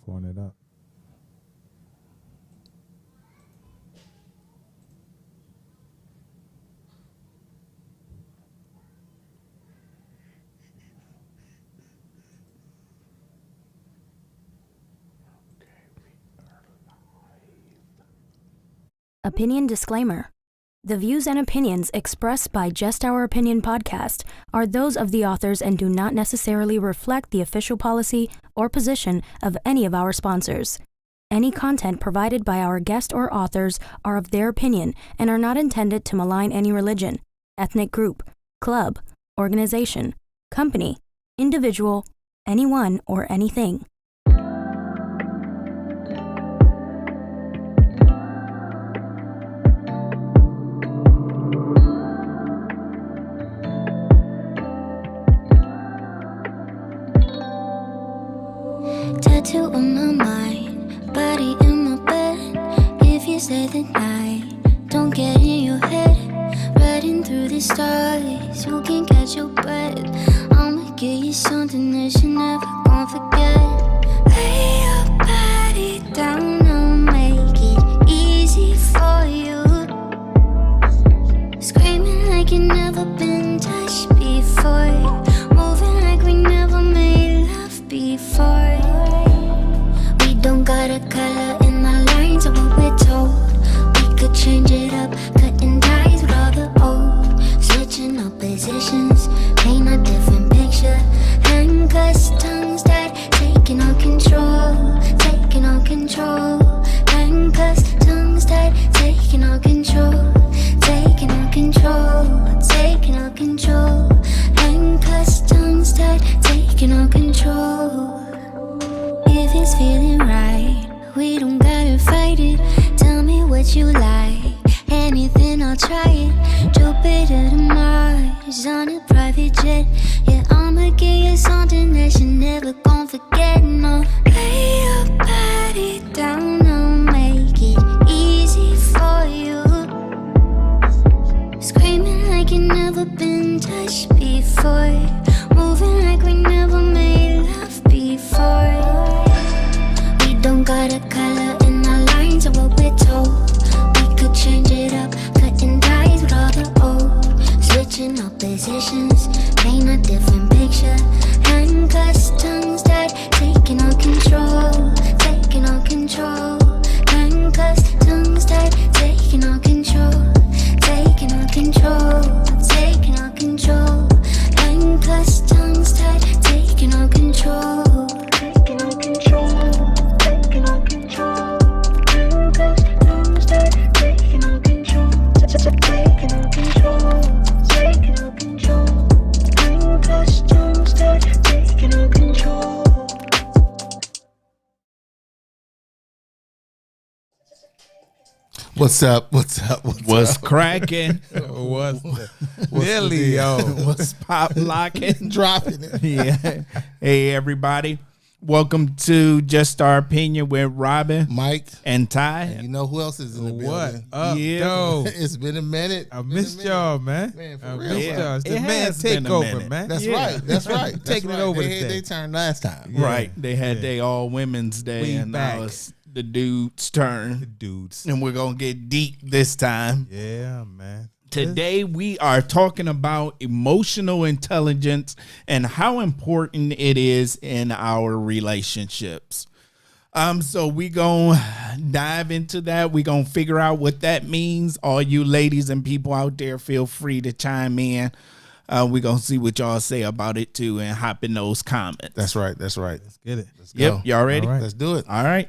pulling it up. Opinion disclaimer. The views and opinions expressed by Just Our Opinion podcast are those of the authors and do not necessarily reflect the official policy or position of any of our sponsors. Any content provided by our guest or authors are of their opinion and are not intended to malign any religion, ethnic group, club, organization, company, individual, anyone, or anything. Tattoo on my mind, body in my bed. If you say the night, don't get in your head. Riding through the stars, you can catch your breath. I'ma give you something that you never gon' forget. Lay your body down, I'll make it easy for you. Screaming like you never been touched before. Moving like we never made love before. Don't got a color in the lines of what we're told. We could change it up, cutting ties with all the old. Switching up positions, paint a different picture. Handcuffs, tongues tied, taking on control. Taking on control. Handcuffs, tongues tied, taking on control. Taking on control. Taking on control. Handcuffs, tongues tied, taking on control. If it's feeling right, we don't gotta fight it. Tell me what you like, anything, I'll try it. Jupiter to Mars on a private jet. Yeah, I'ma give you something that you never gon' forget. No, lay your body down, I'll make it easy for you. Screaming like you never been touched before. Moving like we never made love before. Don't got a color in our lines of what we're told. We could change it up, cutting ties with all the old. Switching up positions, paint a different picture. Handcuffs, tongues tied, taking on control. Taking on control. Handcuffs, tongues tied, taking on control. Taking on control. Taking on control. Handcuffs, tongues tied, taking on control. Taking on control. Taking on control. Handcuffs, tongues tied, taking on control. Taking on control. Taking on control. Handcuffs, tongues tied, taking on control. What's up? What's up? Cracking? What's Billy? Yo, what's pop locking? Dropping it. Yeah. Hey, everybody. Welcome to Just Our Opinion with Robin, Mike, and Ty. and you know who else is in the What building? up, Yeah. though? It's been a minute. I missed y'all, man. Man, for I real. missed Yeah. y'all. It's It the man has been a takeover, minute. man. That's Yeah. right. That's right. That's Taking it right. over They had today. their turn last time. Yeah. Right. They had Yeah. their All Women's Day, We and back. now it's the dude's turn. The dudes. And we're going to get deep this time. Yeah, man. Today, we are talking about emotional intelligence and how important it is in our relationships. So we gonna dive into that. We gonna figure out what that means. All you ladies and people out there, feel free to chime in. We gonna see what y'all say about it too, and hop in those comments. That's right. That's right. Let's get it. Let's Yep, go. y'all ready? All right. Let's do it. All right.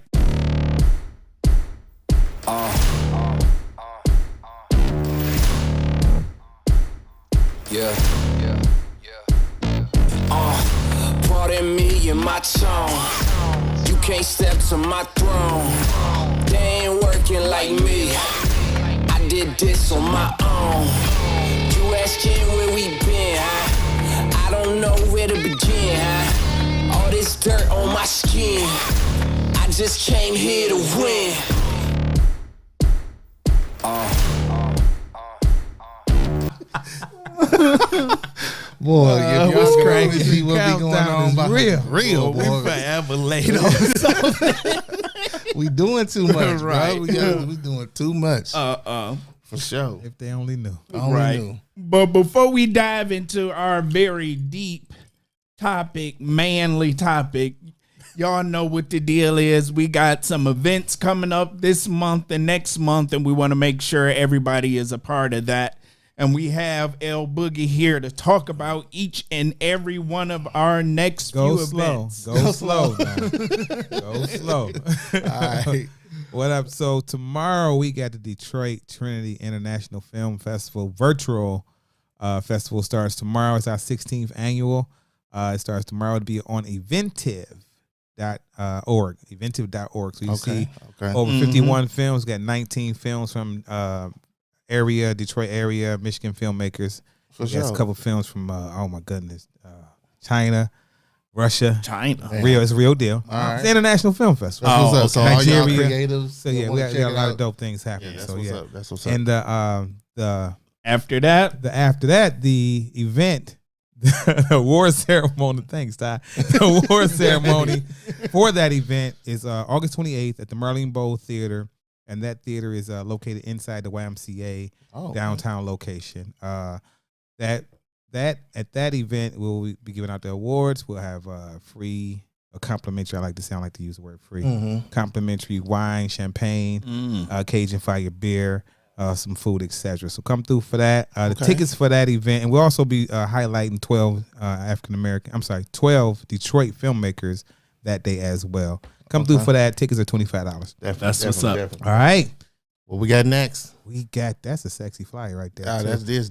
Yeah. Pardon me and my tone. You can't step to my throne. They ain't working like me. I did this on my own. You asking where we been, huh? I don't know where to begin, huh? All this dirt on my skin. I just came here to win. Boy, if what's y'all crazy? crazy, see what be going Countdown on is behind real. real, We boy. forever late on something. We doing too much, Right. bro. We doing too much. For sure. If they only knew. Only Right. knew. But before we dive into our very deep topic, manly topic, y'all know what the deal is. We got some events coming up this month and next month, and we want to make sure everybody is a part of that. And we have El Boogie here to talk about each and every one of our next Go few slow. events. Go slow now. Go slow. All right. What up? So tomorrow we got the Detroit Trinity International Film Festival virtual festival starts tomorrow. It's our 16th annual. It starts tomorrow to be on eventive.org. Eventive.org. So you see over 51 films. Got 19 films from Detroit area, Michigan filmmakers. For There's sure. a couple films from oh my goodness, China, Russia. China. Real, it's a real deal. All right. It's the International Film Festival. That's what's up. So all y'all Nigeria. creatives. So yeah, that we wanna got check a it lot of out. dope things happening. Yeah, that's So what's yeah, up. That's what's up. and After that, after that, the event, the award ceremony. Thanks, Ty. The award ceremony for that event is August 28th at the Marlene Bowl Theater, and that theater is located inside the YMCA downtown location. That at that event we'll be giving out the awards. We'll have free, complimentary. I like to use the word free. Complimentary wine, champagne, Cajun Fire beer, some food, etc. So come through for that. The tickets for that event, and we'll also be highlighting 12 12 Detroit filmmakers that day as well. Come through for that. Tickets are $25. That's what's up. Definitely. All right. What we got next? That's a sexy flyer right there. too. That's this.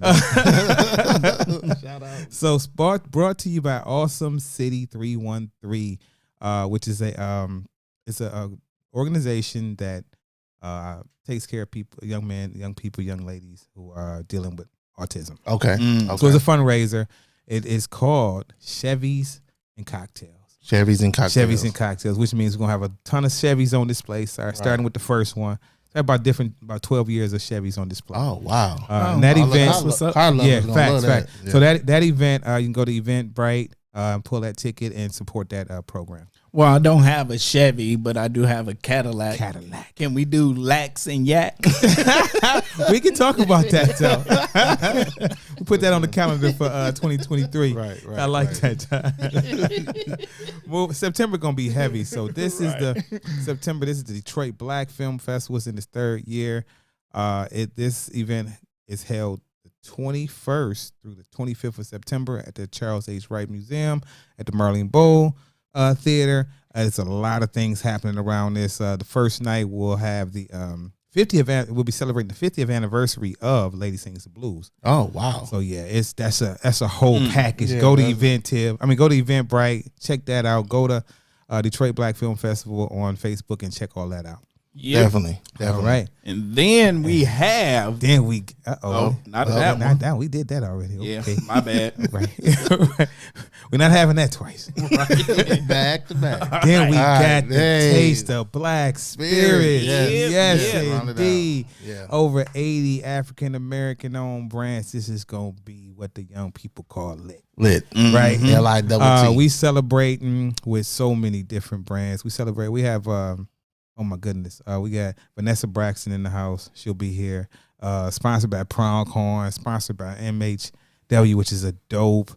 Shout out. So brought to you by Awesome City 313, which is a organization that takes care of people, young ladies who are dealing with autism. Okay. So it's a fundraiser. It is called Chevys and Cocktails. Chevys and cocktails. Which means we're gonna have a ton of Chevys on display. Starting with the first one. About 12 years of Chevys on display. Oh wow! And that event, facts. Yeah. So that event, you can go to Eventbrite, pull that ticket, and support that program. well, I don't have a Chevy, but I do have a Cadillac. Can we do Lax and Yak? We can talk about that though. We put that on the calendar for 2023. Right. I like that. Well, September gonna be heavy. So this is the September. This is the Detroit Black Film Festival. It's in its third year. This event is held the 21st through the 25th of September at the Charles H. Wright Museum at the Marlene Bowl Theater. There's a lot of things happening around this. The first night we'll have the 50th. We'll be celebrating the 50th anniversary of Lady Sings the Blues. Oh wow! So yeah, that's a whole package. Go to Eventbrite, check that out. Go to Detroit Black Film Festival on Facebook and check all that out. Yep. Definitely. All right. And then we have. Then we Not that one. we did that already. Yeah, Okay. my bad. Right. We're not having that twice. Back to back. Then we All got right, the hey. taste of Black Spirit. Yes, Round it out. indeed. Yeah. Over 80 African American owned brands. This is gonna be what the young people call lit. Lit. Right. LITT. We celebrating with so many different brands. We have oh my goodness. We got Vanessa Braxton in the house. She'll be here. Sponsored by Pronghorn, sponsored by MHW, which is a dope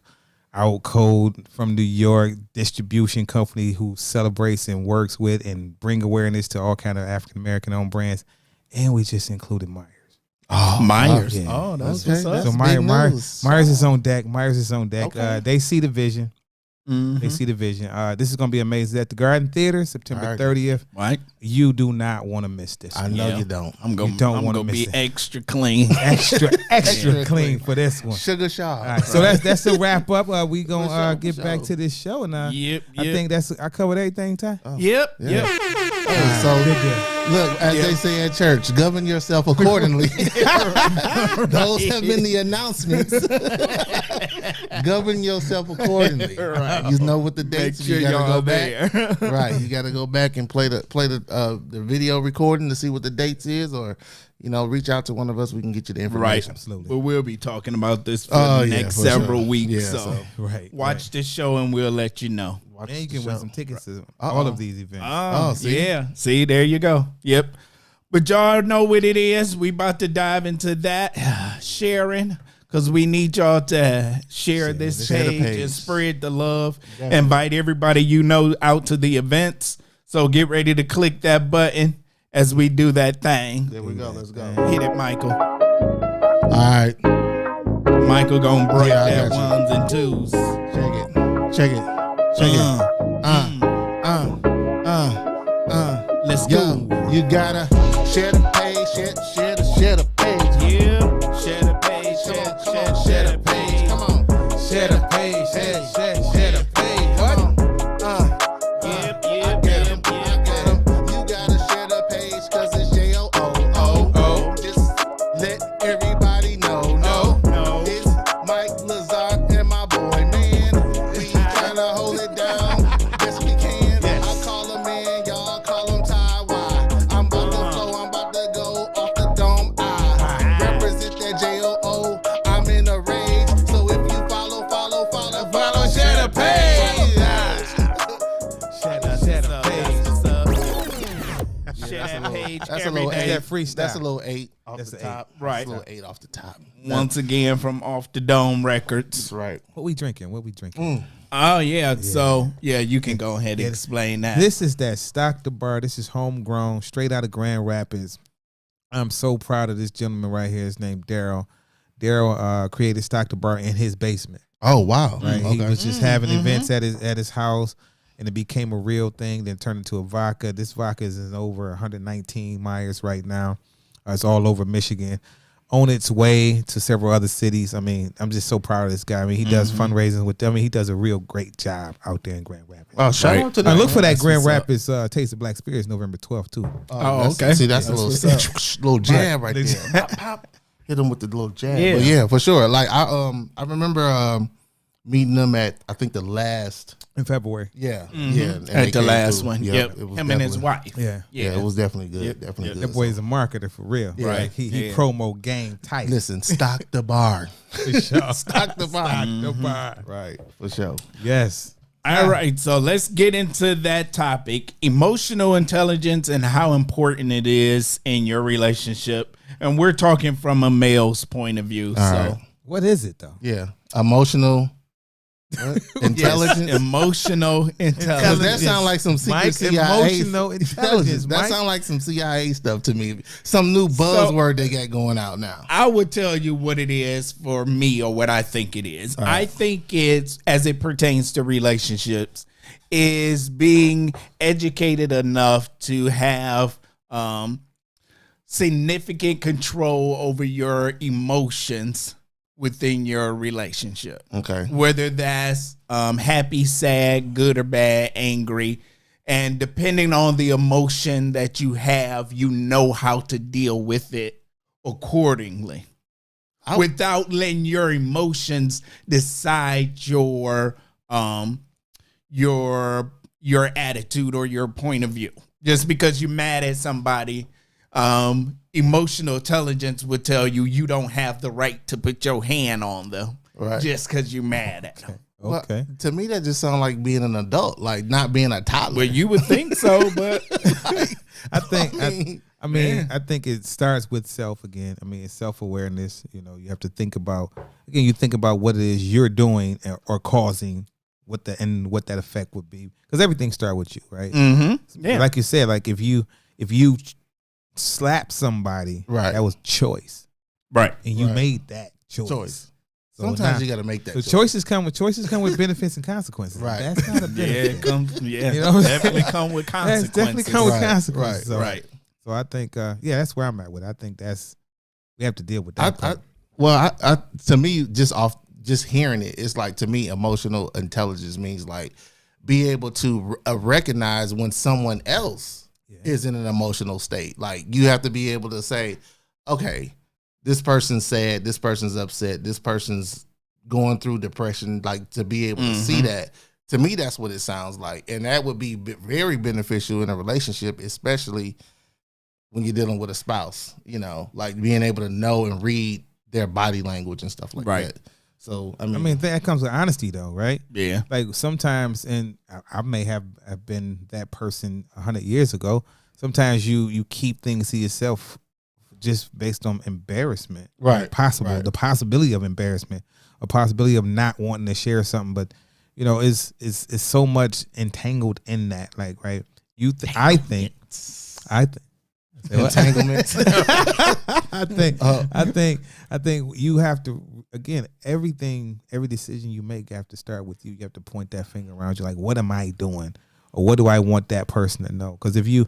out code from New York distribution company who celebrates and works with and bring awareness to all kind of African American owned brands. And we just included Myers. Oh, Myers. Yeah. Oh, that's Okay, what's up. that's So big Myers news. is on deck. Myers is on deck. Okay. They see the vision. Mhm. They see the vision. This is going to be amazing. At the Garden Theater, September Alright. 30th. Right. You do not want to miss this. I know Yeah. you don't. I'm gonna, You don't I'm wanna gonna miss be it. extra clean. Extra Extra clean for this one. Sugar Shaw. All right, so that's the wrap up. We gonna For sure, get for back sure. to this show, and Yep. I think I covered everything, Ty. Yep. Yeah. Yep. So look, as they say at church, govern yourself accordingly. Those have been the announcements. Govern yourself accordingly. Right. You know what the dates. Make sure you gotta y'all go back. there. Right. You gotta go back and play the video recording to see what the dates is, or reach out to one of us. We can get you the information. Right. Absolutely. But we'll be talking about this for the next several weeks. Yeah, so Right. watch this show and we'll let you know. And you can win some tickets to all of these events. See? Yeah. See, there you go. Yep. But y'all know what it is. We about to dive into that sharing, because we need y'all to share this page and spread the love. Definitely. Invite everybody out to the events. So get ready to click that button as we do that thing. There we go. Let's go. Hit it, Michael. All right. Michael gonna break that ones and twos. Check it. Let's go. You gotta share the page, share the page. Yeah, share the page, share the page. Come on, Share the page, share the page. What? Yep. You gotta share the page, 'cause it's JOO. Just let everybody know. No. It's Mike Lazard and my boy, man. We tryna hold it down best we can. Yes. I call him man, y'all call him Ty. I'm about to flow, I'm about to go off the dome. I represent that JOO. I'm in a rage, so if you follow, share the page. Share the page. Share that page That's a every little day. That freestyle. That's a little 8 off That's the an top. Right. That's a little 8 off the top. Once again from Off the Dome Records. That's right. What we drinking? Oh yeah. So you can go ahead and explain that. This is that Stock the Bar. This is homegrown, straight out of Grand Rapids. I'm so proud of this gentleman right here. His name Daryl. Daryl created Stock the Bar in his basement. Oh wow! Right, Okay. he was just having events at his house, and it became a real thing. Then turned into a vodka. This vodka is in over 119 Myers right now. It's all over Michigan, on its way to several other cities. I mean, I'm just so proud of this guy. I mean, he does fundraising with them. I mean, he does a real great job out there in Grand Rapids. Oh, shout out to that. And look for that That's Grand what's up. Rapids Taste of Black Spirits November 12th too. Okay. See, that's a what's little jab right there. Pop, pop. Hit him with the little jab. Yeah. But yeah, for sure. Like I remember meeting them at I think the last. In February. Yeah, yeah. And they At the came last through. one. Yeah, Yep. it was Him and his definitely- wife. Yeah, it was definitely good. Yep. Definitely Yep. good. That boy is a marketer for real. Yeah. Right. He promo game tight. Listen, stock the bar. For sure. Stock the bar. The bar. Right, for sure. Yes. All right, so let's get into that topic, emotional intelligence and how important it is in your relationship. And we're talking from a male's point of view. right. What is it though? Yeah, emotional intelligence. Emotional Because intelligence. that sounds like some secret Mike, CIA emotional intelligence, That Mike. sounds like some CIA stuff to me. Some new buzzword they got going out now. I would tell you what it is for me, or what I think it is. I think it's, as it pertains to relationships, is being educated enough to have significant control over your emotions within your relationship. Okay. Whether that's happy, sad, good or bad, angry. And depending on the emotion that you have, you know how to deal with it accordingly. Without letting your emotions decide your attitude or your point of view. Just because you're mad at somebody, emotional intelligence would tell you you don't have the right to put your hand on them just because you're mad at them. Okay. Well, to me, that just sounds like being an adult, like not being a toddler. Well, you would think so, but I think it starts with self again. I mean, it's self-awareness. You know, you have to think about, again, you think about what it is you're doing or causing, what that effect would be, because everything starts with you, right? Mm-hmm. Yeah. Like you said, like if you slap somebody, that was choice, right? And you made that choice. So sometimes you got to make that. So choices come with benefits and consequences. Right. That's not a benefit. It comes. Yeah, You know, definitely come with consequences. Definitely come with consequences. Right. So I think, that's where I'm at with it. I think we have to deal with that. To me, just hearing it, it's like, to me, emotional intelligence means like be able to recognize when someone else is in an emotional state. Like you have to be able to say, okay, this person's sad, this person's upset, this person's going through depression. Like to be able to see that, to me, that's what it sounds like. And that would be very beneficial in a relationship, especially when you're dealing with a spouse, you know, like being able to know and read their body language and stuff like that. So, I mean, that comes with honesty though, right? Yeah. Like sometimes, and I may have been that person 100 years ago. Sometimes you keep things to yourself just based on embarrassment. Right. The possibility of embarrassment, a possibility of not wanting to share something. But, you know, it's so much entangled in that. Like, right. I think entanglements. I think you have to, again, every decision you make, you have to start with you. You have to point that finger around you. Like, what am I doing? Or what do I want that person to know? Because if you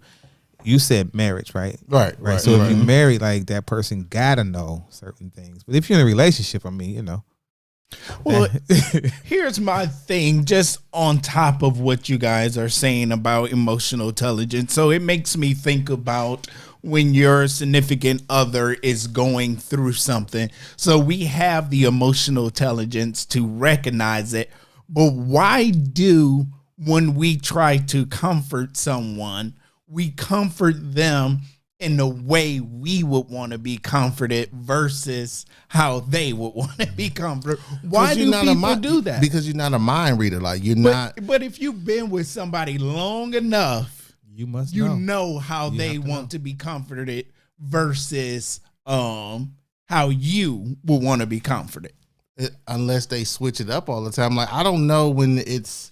said marriage, right? Right. So if you're married, like that person gotta know certain things. But if you're in a relationship, I mean, you know. Well, here's my thing, just on top of what you guys are saying about emotional intelligence. So it makes me think about when your significant other is going through something. So we have the emotional intelligence to recognize it. But why do, when we try to comfort someone, we comfort them in the way we would want to be comforted versus how they would want to be comforted? Why do people do that? Because you're not a mind reader. Like you're not. But if you've been with somebody long enough, you must know how they want to be comforted versus how you will want to be comforted. Unless they switch it up all the time. Like I don't know when it's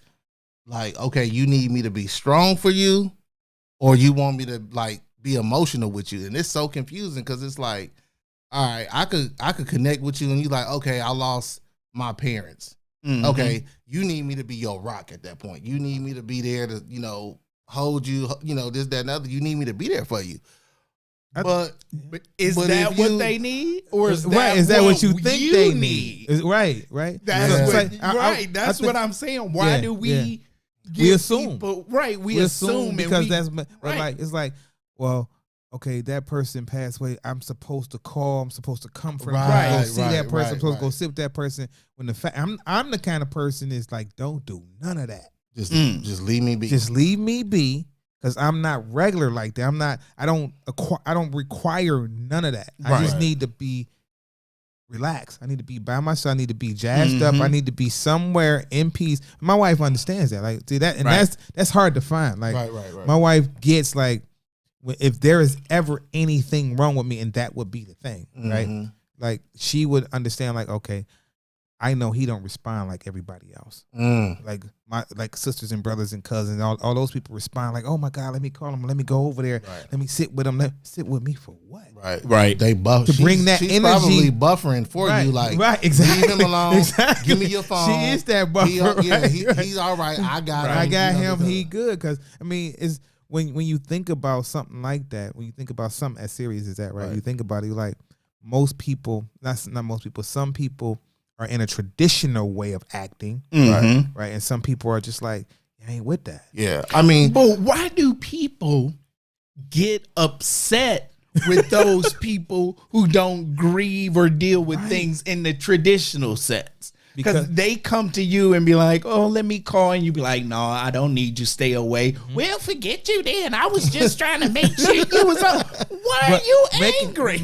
like, okay, you need me to be strong for you, or you want me to like be emotional with you. And it's so confusing because it's like, all right, I could connect with you and you like, okay, I lost my parents. Okay, you need me to be your rock at that point. You need me to be there to, you know, hold you, you know, this, that, and other. You need me to be there for you. But is that what they need, or is that right? Is that what you think they need? Right. That's what I'm saying. Why do we? We assume, people, right? We assume because that's right. Like it's like, well, okay, that person passed away. I'm supposed to call. I'm supposed to comfort. Right, go see that person. I'm supposed to go sit with that person. When the fact, I'm the kind of person is like, don't do none of that. Just leave me be. Just leave me be. Because I'm not regular like that. I don't require none of that. I just need to be relaxed. I need to be by myself. I need to be jazzed up. I need to be somewhere in peace. My wife understands that. Like, see that, and that's hard to find. Like, my wife gets like, if there is ever anything wrong with me, and that would be the thing, right? Like, she would understand. Like, okay, I know he don't respond like everybody else. Like my sisters and brothers and cousins, all those people respond like, oh my God, let me call him, let me go over there, let me sit with him. Sit with me for what? Right. They buff to bring that she's energy. Probably buffering for you, like exactly. Leave him alone. Exactly. Give me your phone. She is that buffer. He's all right. I got him. He good. Because I mean, it's when you think about something like that, when you think about something as serious as that, right? You think about it, you're like, most people, not most people, some people are in a traditional way of acting, right? And some people are just like, I ain't with that. Yeah, I mean, but why do people get upset with those people who don't grieve or deal with things in the traditional sense? Because they come to you and be like, oh, let me call. And you be like, no, I don't need you. Stay away. Well, forget you then. I was just trying to make sure you was up. Why are you angry?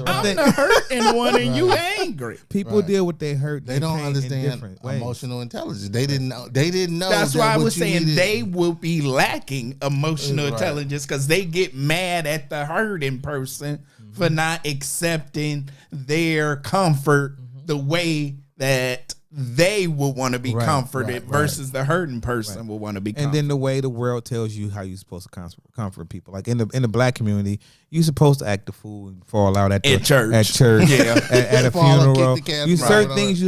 I'm the hurting one and you angry. People deal with their hurt. They don't understand emotional intelligence. They didn't know. That's why I was saying they will be lacking emotional intelligence because they get mad at the hurting person for not accepting their comfort the way that they will want to be comforted versus the hurting person will want to be comforted. And then the way the world tells you how you're supposed to comfort people. Like in the black community, you're supposed to act the fool and fall out at church. At a funeral. You certain things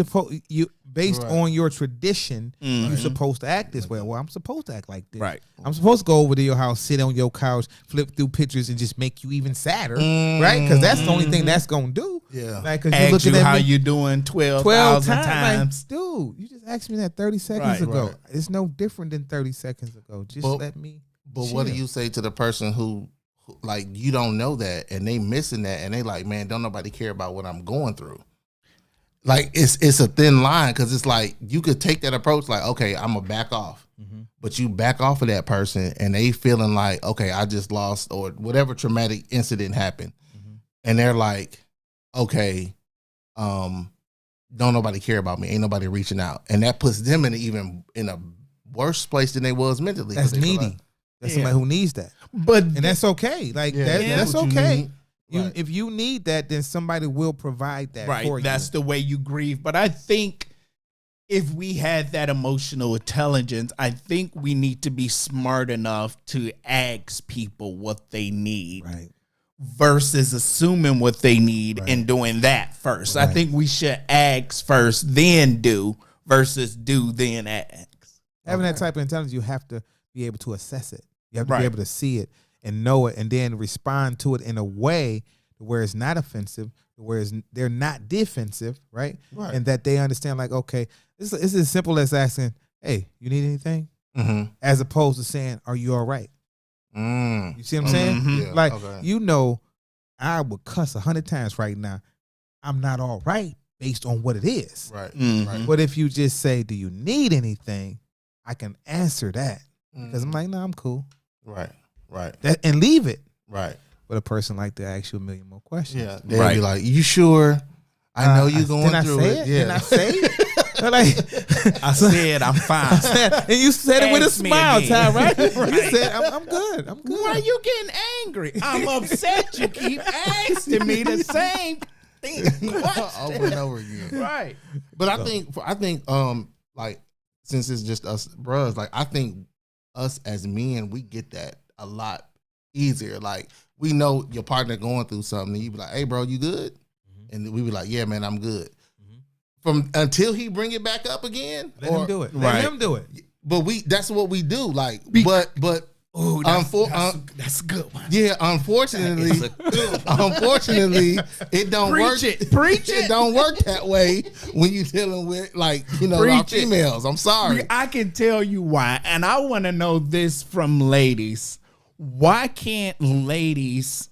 you based on your tradition, you're supposed to act this way. Well, I'm supposed to act like this. Right. I'm supposed to go over to your house, sit on your couch, flip through pictures, and just make you even sadder, right? Because that's the only thing that's gonna do. Yeah. Like, cause you're looking at how me, you doing 12,000 times. Like, dude, you just asked me that 30 seconds ago. It's no different than 30 seconds ago. Just let me. But what do you say to the person who like you don't know that and they missing that and they like, man, don't nobody care about what I'm going through. Like it's a thin line because it's like you could take that approach like, okay, I'm gonna back off, but you back off of that person and they feeling like, okay, I just lost or whatever traumatic incident happened, and they're like, okay, don't nobody care about me, ain't nobody reaching out, and that puts them in a worse place than they was mentally. That's needy. Like, that's somebody who needs that, and that's okay. Like that's what you okay. need. Right. If you need that, then somebody will provide that for you. That's the way you grieve. But I think if we had that emotional intelligence, I think we need to be smart enough to ask people what they need. Right. Versus assuming what they need and doing that first. I think we should ask first, then do, versus do, then ask. Having that type of intelligence, you have to be able to assess it. You have to be able to see it and know it and then respond to it in a way where it's not offensive, where they're not defensive, right? And that they understand like, okay, it's as simple as asking, hey, you need anything? As opposed to saying, are you all right? You see what I'm saying? Yeah, like, you know, I would cuss 100 times right now. I'm not all right based on what it is. Right. But if you just say, do you need anything? I can answer that. Because I'm like, no, I'm cool. Right. And leave it. Right. But a person like to ask you a million more questions. Yeah. They'll be like, you sure? I know you're going through it. Didn't I say it? Like, I said I'm fine. And you said it with a Ask me smile, again. Ty, right? You said, I'm good. I'm good. Why are you getting angry? I'm upset you keep asking me the same thing. Over and over again. Right. But I think like since it's just us bros, like I think us as men, we get that a lot easier. Like we know your partner going through something and you be like, hey bro, you good? And we be like, yeah, man, I'm good. From until he bring it back up again. Let him do it. Let him do it. But that's what we do. Like but Oh, that's a good one. yeah, unfortunately, it don't work. Preach It don't work that way when you're dealing with like, you know, our females. I'm sorry. I can tell you why. And I want to know this from ladies. Why can't ladies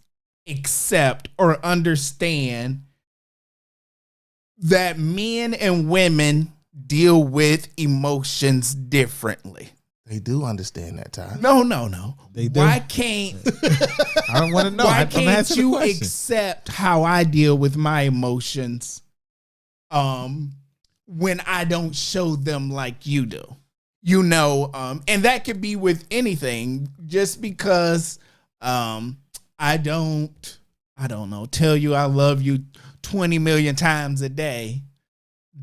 accept or understand that men and women deal with emotions differently? They do understand that time. No. They do. Why can't I don't want to know. why I'm can't asking the you question. accept how I deal with my emotions when I don't show them like you do? You know, and that could be with anything. Just because I don't know, tell you I love you 20 million times a day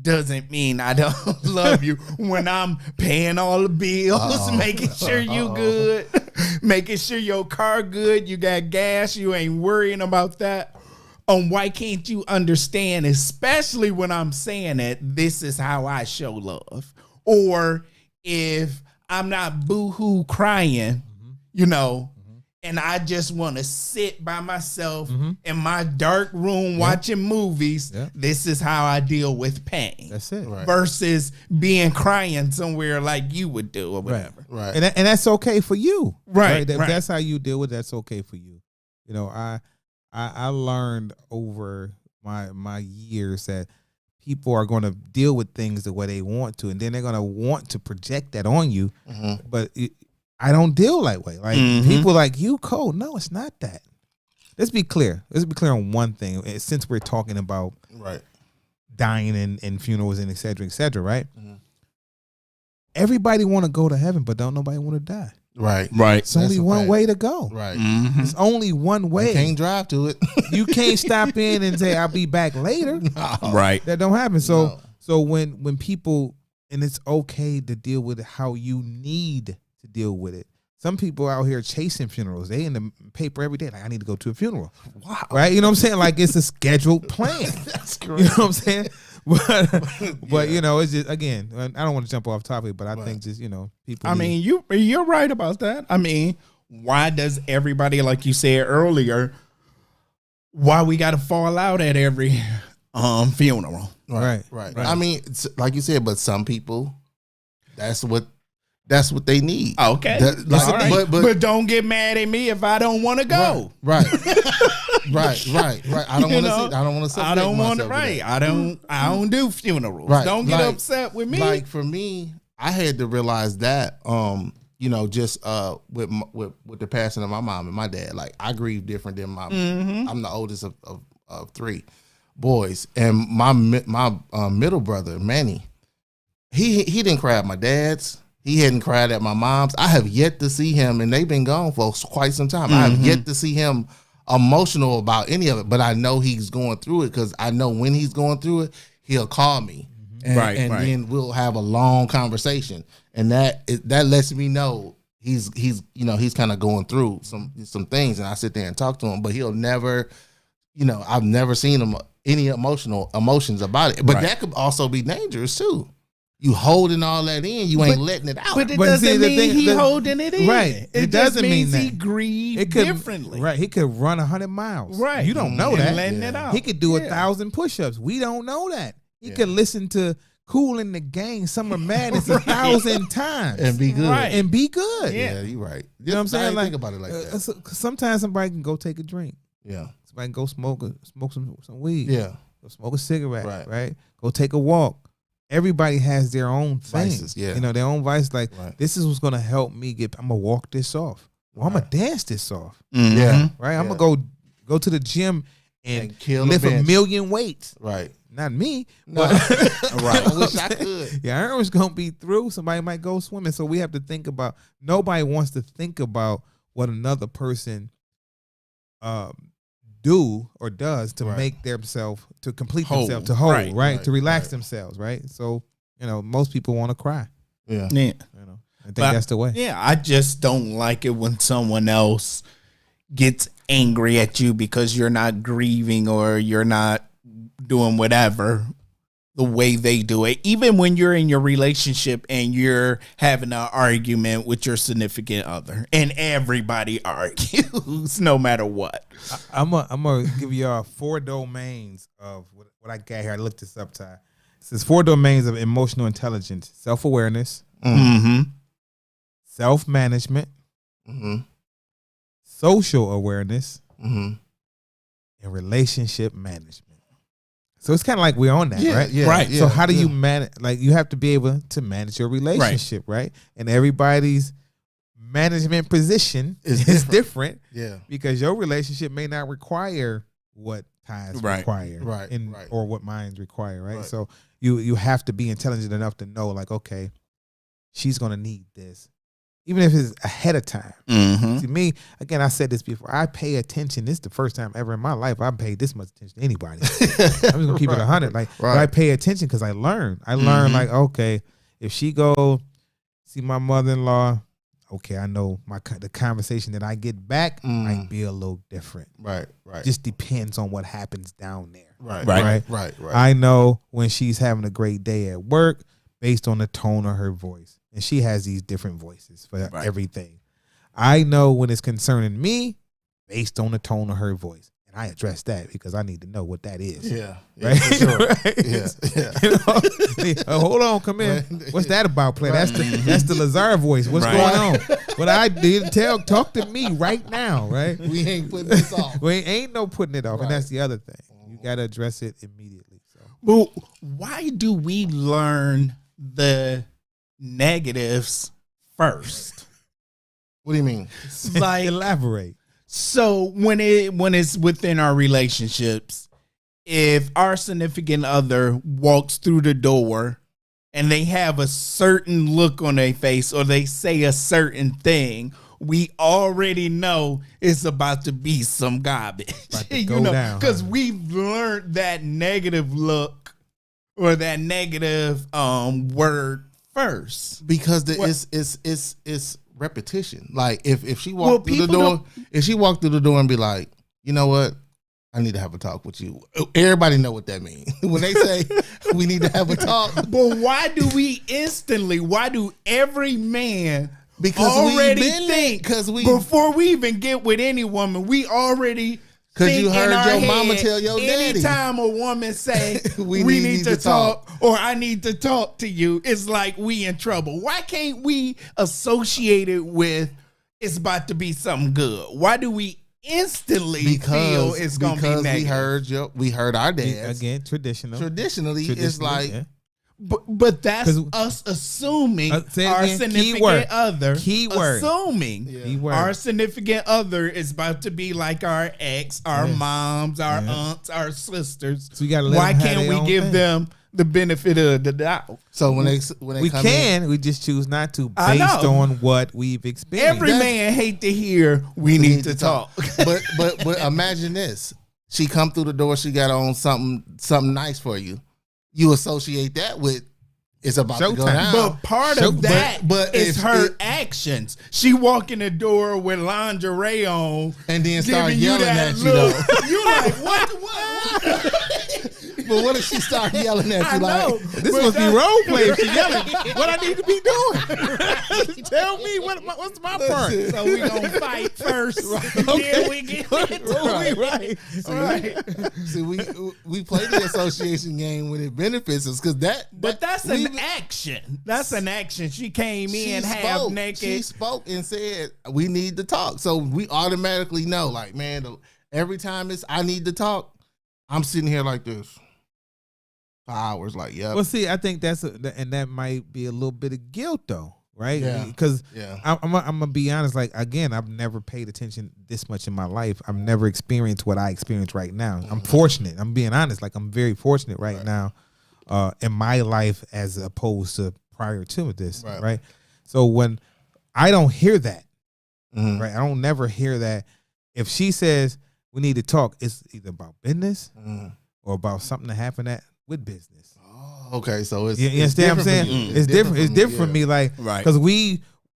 doesn't mean I don't love you when I'm paying all the bills, making sure you good, making sure your car good, you got gas, you ain't worrying about that. Why can't you understand, especially when I'm saying that this is how I show love? Or if I'm not boo-hoo crying, you know, and I just want to sit by myself in my dark room watching movies, this is how I deal with pain. That's it. Right. Versus being crying somewhere like you would do or whatever. Right. And that's okay for you. Right. If that's how you deal with it, that's okay for you. You know, I learned over my years that people are going to deal with things the way they want to, and then they're going to want to project that on you. But I don't deal that way. Like people like, you cold. No, it's not that. Let's be clear. Let's be clear on one thing. Since we're talking about dying and funerals and et cetera, right? Everybody want to go to heaven, but don't nobody want to die. Right. It's only one way to go. Right. It's only one way. You can't drive to it. You can't stop in and say, I'll be back later. Right. That don't happen. So when people, and it's okay to deal with it how you need to deal with it. Some people out here chasing funerals. They in the paper every day. Like, I need to go to a funeral. Wow. Right? You know what I'm saying? Like, it's a scheduled plan. That's You great. know what I'm saying? But you know, it's just, again, I don't want to jump off topic, but I think just, you know, people. I mean, you're right about that. I mean, why does everybody, like you said earlier, why we got to fall out at every funeral? Right. I mean, like you said, but some people, that's what that's what they need. Okay. Like, All right. but don't get mad at me if I don't want to go. Right. right. I don't want to see. I don't want to. I don't want to. Right. I don't do funerals. Right. Don't get upset with me. Like for me, I had to realize that. Just with the passing of my mom and my dad, like I grieve different than my. I'm the oldest of three boys, and my middle brother Manny, he didn't cry at my dad's. He hadn't cried at my mom's. I have yet to see him, and they've been gone for quite some time. I have yet to see him emotional about any of it, but I know he's going through it because I know when he's going through it, he'll call me, and then we'll have a long conversation, and that lets me know he's kind of going through some things, and I sit there and talk to him, but he'll never, I've never seen him any emotions about it, but that could also be dangerous too. You holding all that in, you ain't letting it out. But it doesn't mean he holding it in. Right. It doesn't mean that. He grieved differently. Right. He could run 100 miles. Right. You don't know and that. Letting it out. He could do 1,000 push-ups. We don't know that. He could listen to Kool in the Gang, Summer Madness 1,000 times. And be good. Right. And be good. Yeah, you're right. You know what I'm saying? Think about it like that. Sometimes somebody can go take a drink. Yeah. Somebody can go smoke some weed. Yeah. Go smoke a cigarette. Right. Go take a walk. Everybody has their own thing. Vices, their own vice. Like, this is what's going to help me I'm going to walk this off. Well, I'm going to dance this off. Mm-hmm. Yeah. Right? I'm going to go to the gym and lift a million weights. Right. Not me. No. Right. I wish I could. Yeah, Aaron's going to be through. Somebody might go swimming. So we have to think about, nobody wants to think about what another person do or does to make themselves, to complete themselves, to hold, right? To relax themselves, right? So, most people want to cry. Yeah. I think that's the way. Yeah, I just don't like it when someone else gets angry at you because you're not grieving or you're not doing whatever the way they do it. Even when you're in your relationship and you're having an argument with your significant other, and everybody argues no matter what. I'm gonna give y'all 4 domains of what I got here. I looked this up, Ty. It says 4 domains of emotional intelligence: self-awareness, self-management, social awareness, and relationship management. So it's kind of like we're on that, right? Yeah, right. Yeah, so how do you manage? Like, you have to be able to manage your relationship, right? And everybody's management position is different. Yeah. Because your relationship may not require what Ty's require, or what mine's require, right? So you have to be intelligent enough to know, like, okay, she's gonna need this, even if it's ahead of time. To me, again, I said this before, I pay attention. This is the first time ever in my life I've paid this much attention to anybody. I'm just gonna keep it 100. Like, but I pay attention because I learn. Like, okay, if she go see my mother-in-law, okay, I know the conversation that I get back might be a little different. Right. Just depends on what happens down there. Right. I know when she's having a great day at work based on the tone of her voice. And she has these different voices for everything. I know when it's concerning me based on the tone of her voice. And I address that because I need to know what that is. Yeah. Right? For sure. Yeah. Hold on, come in. What's that about, play? That's the Lazar voice. What's going on? What I did talk to me right now, right? We ain't putting this off. We ain't no putting it off. And that's the other thing. You gotta address it immediately. So, well, why do we learn the negatives first? What do you mean? Like, elaborate. So when it's within our relationships, if our significant other walks through the door and they have a certain look on their face or they say a certain thing, we already know it's about to be some garbage. About to go down. Because we've learned that negative look or that negative word first. Because it's repetition. Like if she walked through the door and be like, you know what, I need to have a talk with you. Everybody know what that means. When they say we need to have a talk. But why do every man because already think, before we even get with any woman, we already Because you think in heard our your mama head, tell your daddy. anytime a woman say, We we need need to talk, or I need to talk to you, it's like we in trouble. Why can't we associate it with it's about to be something good? Why do we instantly feel it's going to be negative? we heard our dads. Again, traditionally, It's like, yeah. But that's 'Cause- us assuming say it our again, significant other. Keyword. Assuming Keyword. our significant other is about to be like our ex, our moms, our aunts, our sisters. So you gotta let Why them have can't their we own give thing. them the benefit of the doubt? so when they We come can. We just choose not to, I based know. on what we've experienced. Every man hate to hear we need to talk. but imagine this: she come through the door, she got on something nice for you. You associate that with it's about to go Showtime. down. But part of that but is if her it- actions. She walk in the door with lingerie on, and then start giving yelling that at you look. though. You like what? But what if she start yelling at you I know. like? This must be role play. She yelling. What I need to be doing? Tell me what's my part. So we gonna fight first, then we get Right. See, we play the association game when it benefits us because But that's an action. That's an action. She came in half She naked. spoke and said we need to talk. So we automatically know, like, man, every time I need to talk, I'm sitting here like this for hours. Like, yeah. Well, see, I think and that might be a little bit of guilt, though, right? Yeah. Because Yeah. I'm gonna be honest. Like, again, I've never paid attention this much in my life. I've never experienced what I experience right now. I'm fortunate. I'm being honest. Like, I'm very fortunate right now in my life as opposed to prior to this, right? So when I don't hear that, right? I don't never hear that. If she says we need to talk, it's either about business or about something that happened with business. Oh, okay, so it's You understand what I'm saying? different for you. It's different. It's different for me, like Right. because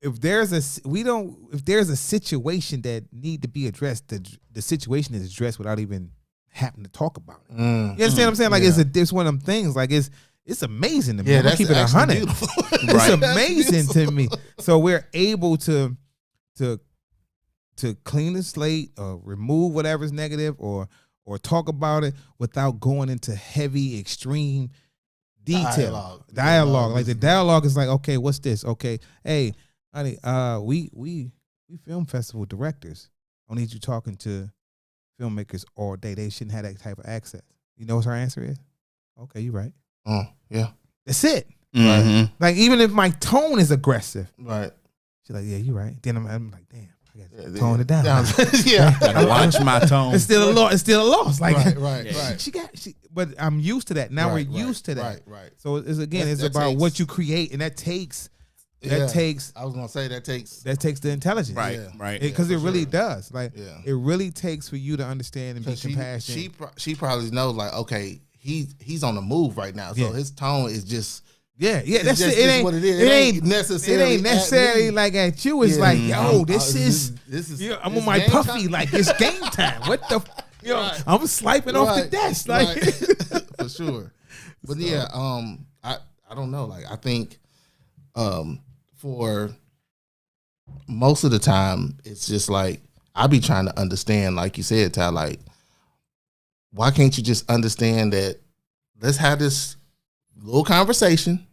if there's a situation that need to be addressed, the situation is addressed without even having to talk about it. You understand what I'm saying? Like it's one of them things. Like it's amazing to me. Yeah, I'm gonna that's keep it actually 100. beautiful. It's Right. amazing to me. So we're able to clean the slate or remove whatever's negative or talk about it without going into heavy extreme detail. Dialogue. Like the dialogue is like, okay, what's this? Okay, hey, honey, we film festival directors. I need you talking to filmmakers all day. They shouldn't have that type of access. You know what her answer is? Okay, you're right. Yeah. That's it. Mhm. Like even if my tone is aggressive, Right. she's like, yeah, you're right. Then I'm like, damn, I got to tone it down. Yeah. Gotta watch my tone. It's still a loss. It's still a loss. Like, Right. but I'm used to that. Now Right, we're used to that. Right. So it's That about takes- what you create, and that takes I was gonna say that takes. the intelligence, Right, Yeah. right. Because Yeah, it for really sure. does. Like, Yeah. it really takes for you to understand and be 'Cause compassionate. she probably knows like, okay, he's on the move right now, so Yeah. his tone is just. Yeah, It's that's just- it. It it's ain't what it is. It ain't necessarily It ain't at necessarily me. like at you. It's Yeah. like, yo, this is. I'm on it's my game puffy. time. Like it's game time. What the? Right. I'm swiping off the Right, desk. Like, right. For sure. But yeah, I don't know. Like I think, for most of the time, it's just like I be trying to understand, like you said, Ty. Like, why can't you just understand that? Let's have this little conversation.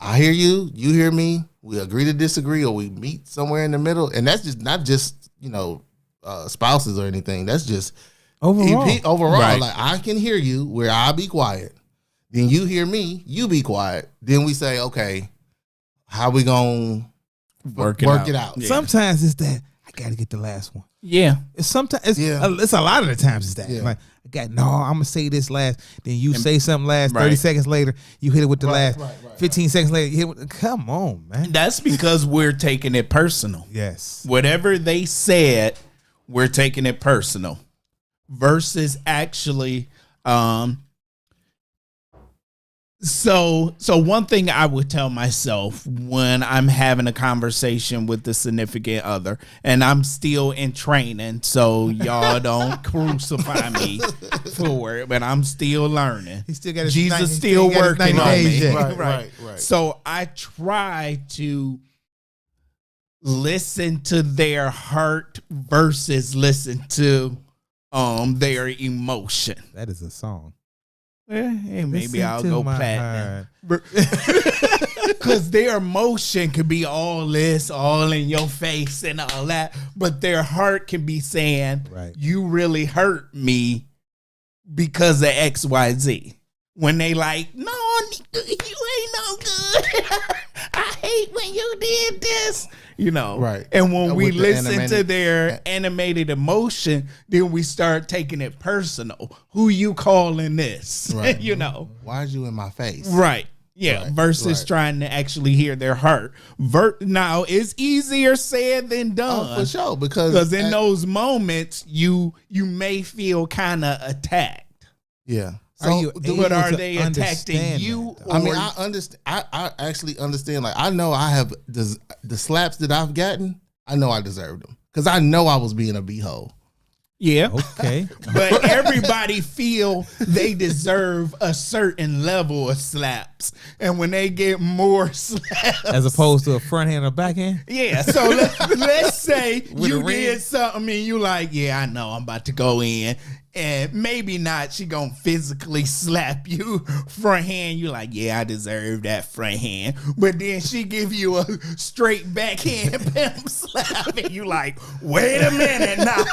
I hear you, you hear me. We agree to disagree, or we meet somewhere in the middle, and that's just not just spouses or anything. That's just overall. Right. Like I can hear you, where I'll be quiet. Then you hear me, you be quiet. Then we say, okay, how we gonna Work it out? Yeah. sometimes it's that I got to get the last one. Yeah. It's sometimes it's, Yeah. it's a lot of the times it's that. Yeah. Like I'm gonna say this last. Then you say something last. 30 Right. seconds later, you hit it with the last. right. 15 seconds later, you hit it with, come on, man. That's because we're taking it personal. Yes. Whatever they said, we're taking it personal versus actually so one thing I would tell myself when I'm having a conversation with the significant other, and I'm still in training, so y'all don't crucify me for it, but I'm still learning. He still got his Jesus 90 still he got his working 90 on days me. yet. Right. So I try to listen to their heart versus listen to their emotion. That is a song. Hey, maybe Listen I'll to go my platinum. Because their emotion could be all this, all in your face and all that. But their heart can be saying, Right. you really hurt me because of XYZ. When they like, no, you ain't no good. I hate when you did this. You know, Right. And when we With the listen to animated- their animated emotion, then we start taking it personal. Who you calling this? Right. You know, Why is you in my face? right? Yeah. Right, Versus right. trying to actually hear their heart. Now it's easier said than done. Oh, for sure. Because Because in those moments, you may feel kind of attacked. yeah. Are you But able are to they attacking understand you? that, though? I mean, or- I understand. I actually understand. Like, I know I have the slaps that I've gotten. I know I deserved them because I know I was being a b-hole. yeah. Okay. But everybody feel they deserve a certain level of slaps, and when they get more slaps, As opposed to a front hand or back hand? yeah. So let's say With you a ring? did something and you like, yeah, I know I'm about to go in, and maybe not. She gonna physically slap you front hand. You like, yeah, I deserve that front hand, but then she give you a straight backhand pimp slap, and you like, wait a minute now.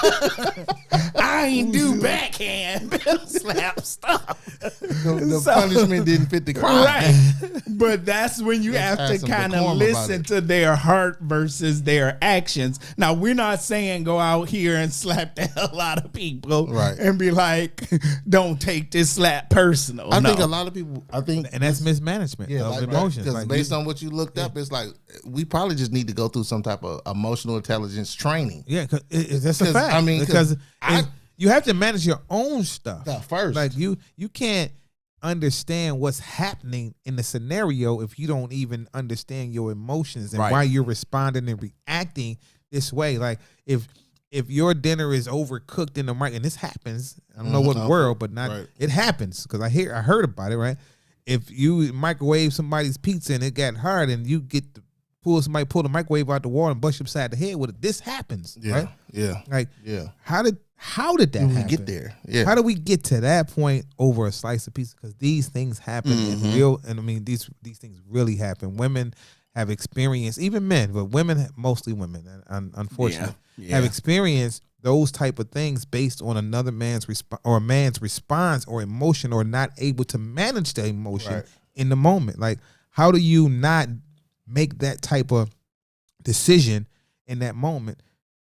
I ain't do backhand pimp slap stuff. The So- punishment didn't fit the crime. Right. But that's when you Let's have have to some kind of decorum about listen it. to their heart versus their actions. Now, we're not saying go out here and slap the hell out of people Right. and be like, don't take this slap personal. I No. think a lot of people. I think And that's mismanagement of like, emotions. Because Like, based you- on what you looked up, it's like we probably just need to go through some type of emotional intelligence training. Yeah, cause that's a 'Cause, fact. I mean, 'cause because I- you have to manage your own stuff First, Like you can't understand what's happening in the scenario if you don't even understand your emotions and Right. why you're responding and reacting this way. Like if your dinner is overcooked in the mic, and this happens, I don't know what Mhm. world, but not Right. it happens because I heard about it. Right, if you microwave somebody's pizza and it got hard, and you get to pull the microwave out the wall and bust you upside the head with it, this happens. yeah, Right, yeah, like yeah. how did that When we happen? get there, yeah. How do we get to that point over a slice of pizza? Because these things happen in real, and I mean these things really happen. Women have experienced, even men, but mostly women, unfortunately, Yeah. have experienced those type of things based on another man's or a man's response or emotion, or not able to manage the emotion Right. in the moment. Like, how do you not make that type of decision in that moment?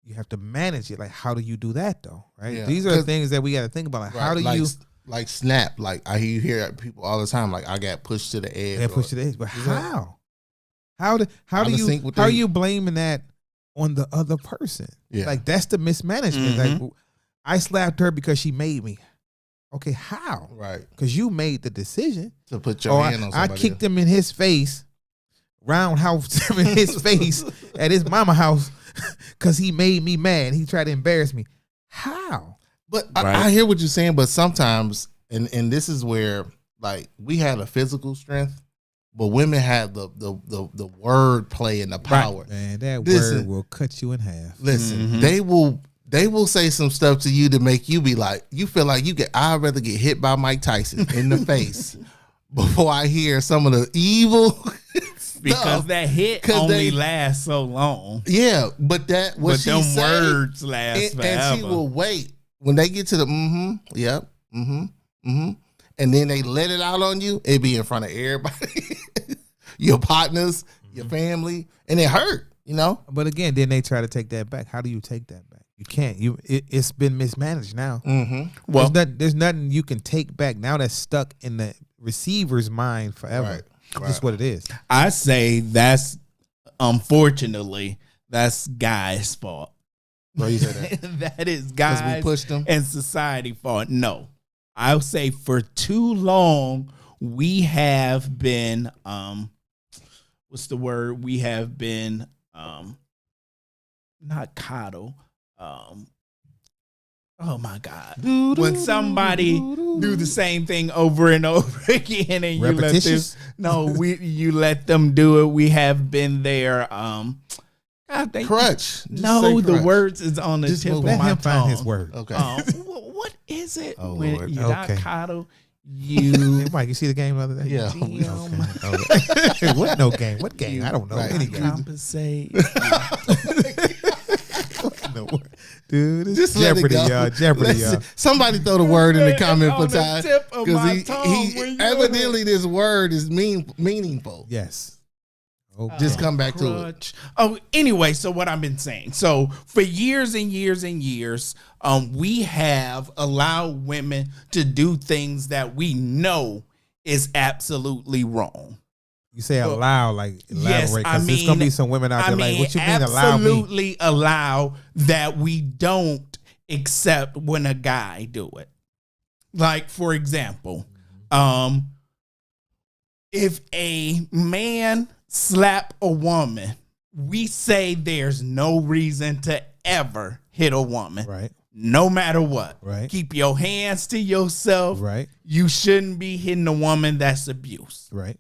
You have to manage it. Like, how do you do that though? Right? Yeah. These are the 'Cause- things that we got to think about. Like, how do like, you like snap? Like I hear people all the time. Like I got pushed to the edge. push to the edge? But how? How do Out of sync with how are they- you blaming that on the other person? Yeah. Like, that's the mismanagement. Like, I slapped her because she made me. Okay, how? Right. Because you made the decision. To put your Or hand on I somebody. kicked him in his face, roundhouse him in his face at his mama house because he made me mad. He tried to embarrass me. How? But Right. I hear what you're saying, but sometimes, and this is where, like, we had a physical strength, but women have the word play and the power. Man, that Listen. word will cut you in half. Listen, they will say some stuff to you to make you be like, you feel like I'd rather get hit by Mike Tyson in the face before I hear some of the evil Because stuff. that hit 'Cause only they- lasts so long. Yeah, but that what But she them say, words last and forever. she will wait when they get to the yep, and then they let it out on you. It be in front of everybody, your partners, your family, and it hurt. You know, But again, then they try to take that back. How do you take that back? You can't. It's been mismanaged now. Well, There's nothing you can take back now. That's stuck in the receiver's mind forever. Right. That's what it is. I say that's, unfortunately, that's guys' fault. so you said that That is because we guys pushed them. and society fault. No, I'll say for too long we have been what's the word? We have been not coddle. Oh my God! When somebody do the same thing over and over again, and you let Repetitious? them, you let them do it. We have been there. God, Crutch. Just no, say the crutch. words is on the Just tip of let my him tongue. find his word. Okay. What is it? Oh, when Lord. you're not Okay. coddle, you Mike, you see the game the other day? Yeah. Okay. What no game? What game? I don't know Right. any game. compensate. No. Dude, it's Just let it Jeopardy, go. y'all. Jeopardy, y'all. Somebody throw the word in the It's comment on for the time. tip of my tongue when He you- evidently this word is meaningful. Yes. Okay. Just come back to it. Crutch. Oh, anyway, so what I've been saying. So for years and years and years, we have allowed women to do things that we know is absolutely wrong. You say allow, like Yes, elaborate, I because there's gonna mean- be some women out there like, what you mean allow me? absolutely allow that we don't accept when a guy do it. Like, for example, if a man slap a woman, we say there's no reason to ever hit a woman. Right, No matter what. Right. Keep your hands to yourself. right, You shouldn't be hitting a woman. That's abuse. right.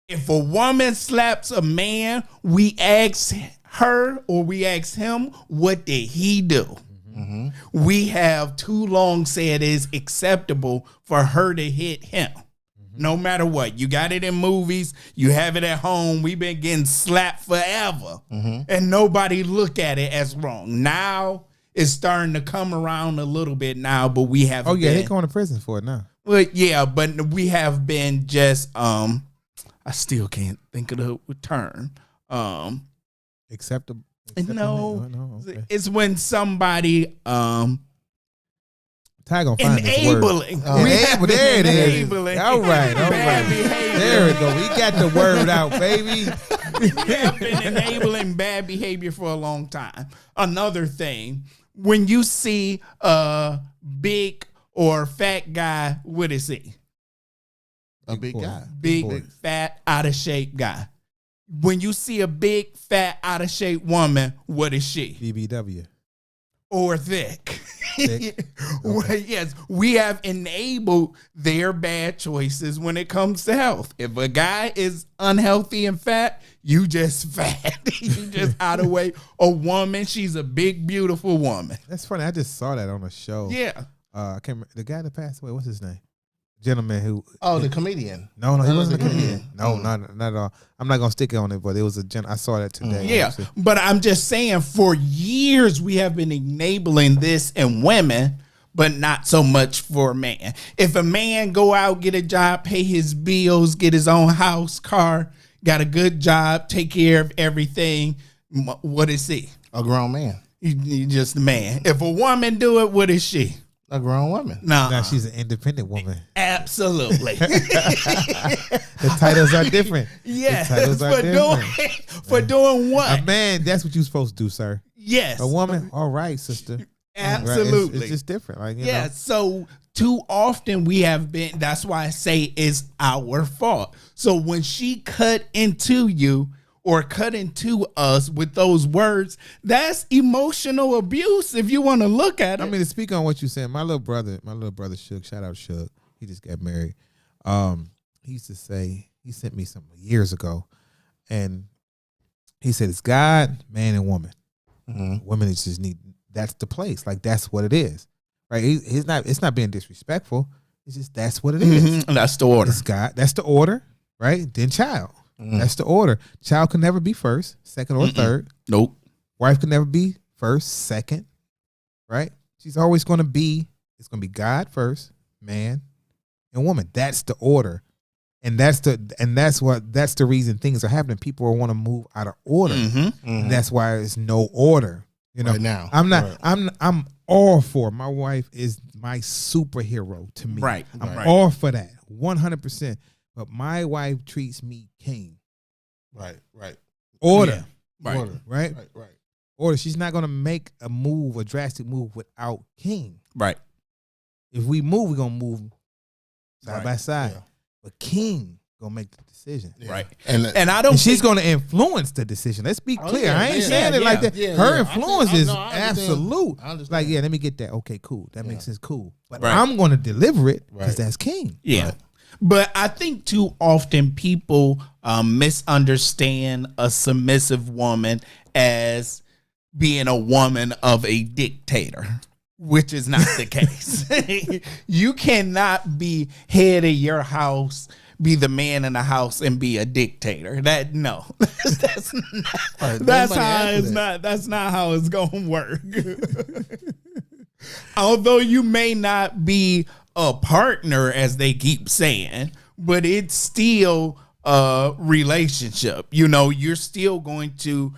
If a woman slaps a man, we ask her or we ask him, what did he do? Mm-hmm. We have too long said it's acceptable for her to hit him. No matter what. You got it in movies. You have it at home. We've been getting slapped forever. And nobody look at it as wrong. Now it's starting to come around a little bit now, but we have Oh yeah, been, they going to prison for it now. well, yeah, but we have been just I still can't think of the term. Acceptable. No, Okay. it's when somebody Ty gonna find this word. enabling. Oh. We have There it been is. enabling All right, all bad right. behavior. There we go. We got the word out, baby. We have been enabling bad behavior for a long time. Another thing, when you see a big or fat guy, what is he? A big boy. guy. Big, fat, out of shape guy. When you see a big, fat, out of shape woman, what is she? BBW. Or thick. Thick. Well, yes, we have enabled their bad choices when it comes to health. If a guy is unhealthy and fat, you just fat. You just out of weight. A woman, she's a big, beautiful woman. That's funny. I just saw that on a show. Yeah. I can't remember the guy that passed away. What's his name? Gentleman who. Oh, the comedian. No, he wasn't a Mm. comedian. No, not at all. I'm not gonna stick it on it, but it was a I saw that today. Yeah. But I'm just saying, for years, we have been enabling this in women, but not so much for a man. If a man go out, get a job, pay his bills, get his own house, car, got a good job, take care of everything, what is he? A grown man. He just a man. If a woman do it, what is she? A grown woman. Nah, Now she's an independent woman. absolutely. The titles are different. Yes, The titles are for different. for doing A what? man, that's what you're supposed to do, sir. Yes, A woman, all right, sister. Right, absolutely. It's just different. Like, you Yeah, know. so too often we have been, that's why I say it's our fault. So when she cut into you or cut into us with those words, that's emotional abuse if you want to look at it. I mean, to speak on what you said, my little brother Shook, shout out Shook. He just got married. He used to say, he sent me something years ago, and he said, it's God, man, and woman. Mm-hmm. Women is just need, that's the place. Like, that's what it is. Right? It's not being disrespectful. It's just, that's what it is. Mhm, that's the order. It's God. That's the order, right? Then child. That's the order. Child can never be first, second, or third. Nope. Wife can never be first, second, right? She's always going to be, it's going to be God first, man, and woman. That's the order. And that's the reason things are happening. People want to move out of order. Mm-hmm. That's why there's no order. You know, Right now. I'm all for, my wife is my superhero to me. Right. I'm Right. all for that, 100%. But my wife treats me king. Right. Order, Right. Order. right? Right. Order. She's not going to make a drastic move without king. Right. If we move, we're going to move side Right. by side. Yeah. But king going to make the decision. Yeah. Right. And And I don't And she's think- going to influence the decision. Let's be Oh, clear. yeah, I ain't yeah, saying it yeah, like that. yeah, Her yeah. influence I is know, I understand. absolute. I understand. Like, yeah, let me get that. Okay, cool. That Yeah. makes sense. Cool. But Right. I'm going to deliver it because Right. that's king. Yeah. Right. But I think too often people misunderstand a submissive woman as being a woman of a dictator, which is not the case. You cannot be head of your house, be the man in the house, and be a dictator. That's not how it's gonna work. Although you may not be a partner, as they keep saying, but it's still a relationship. You know, you're still going to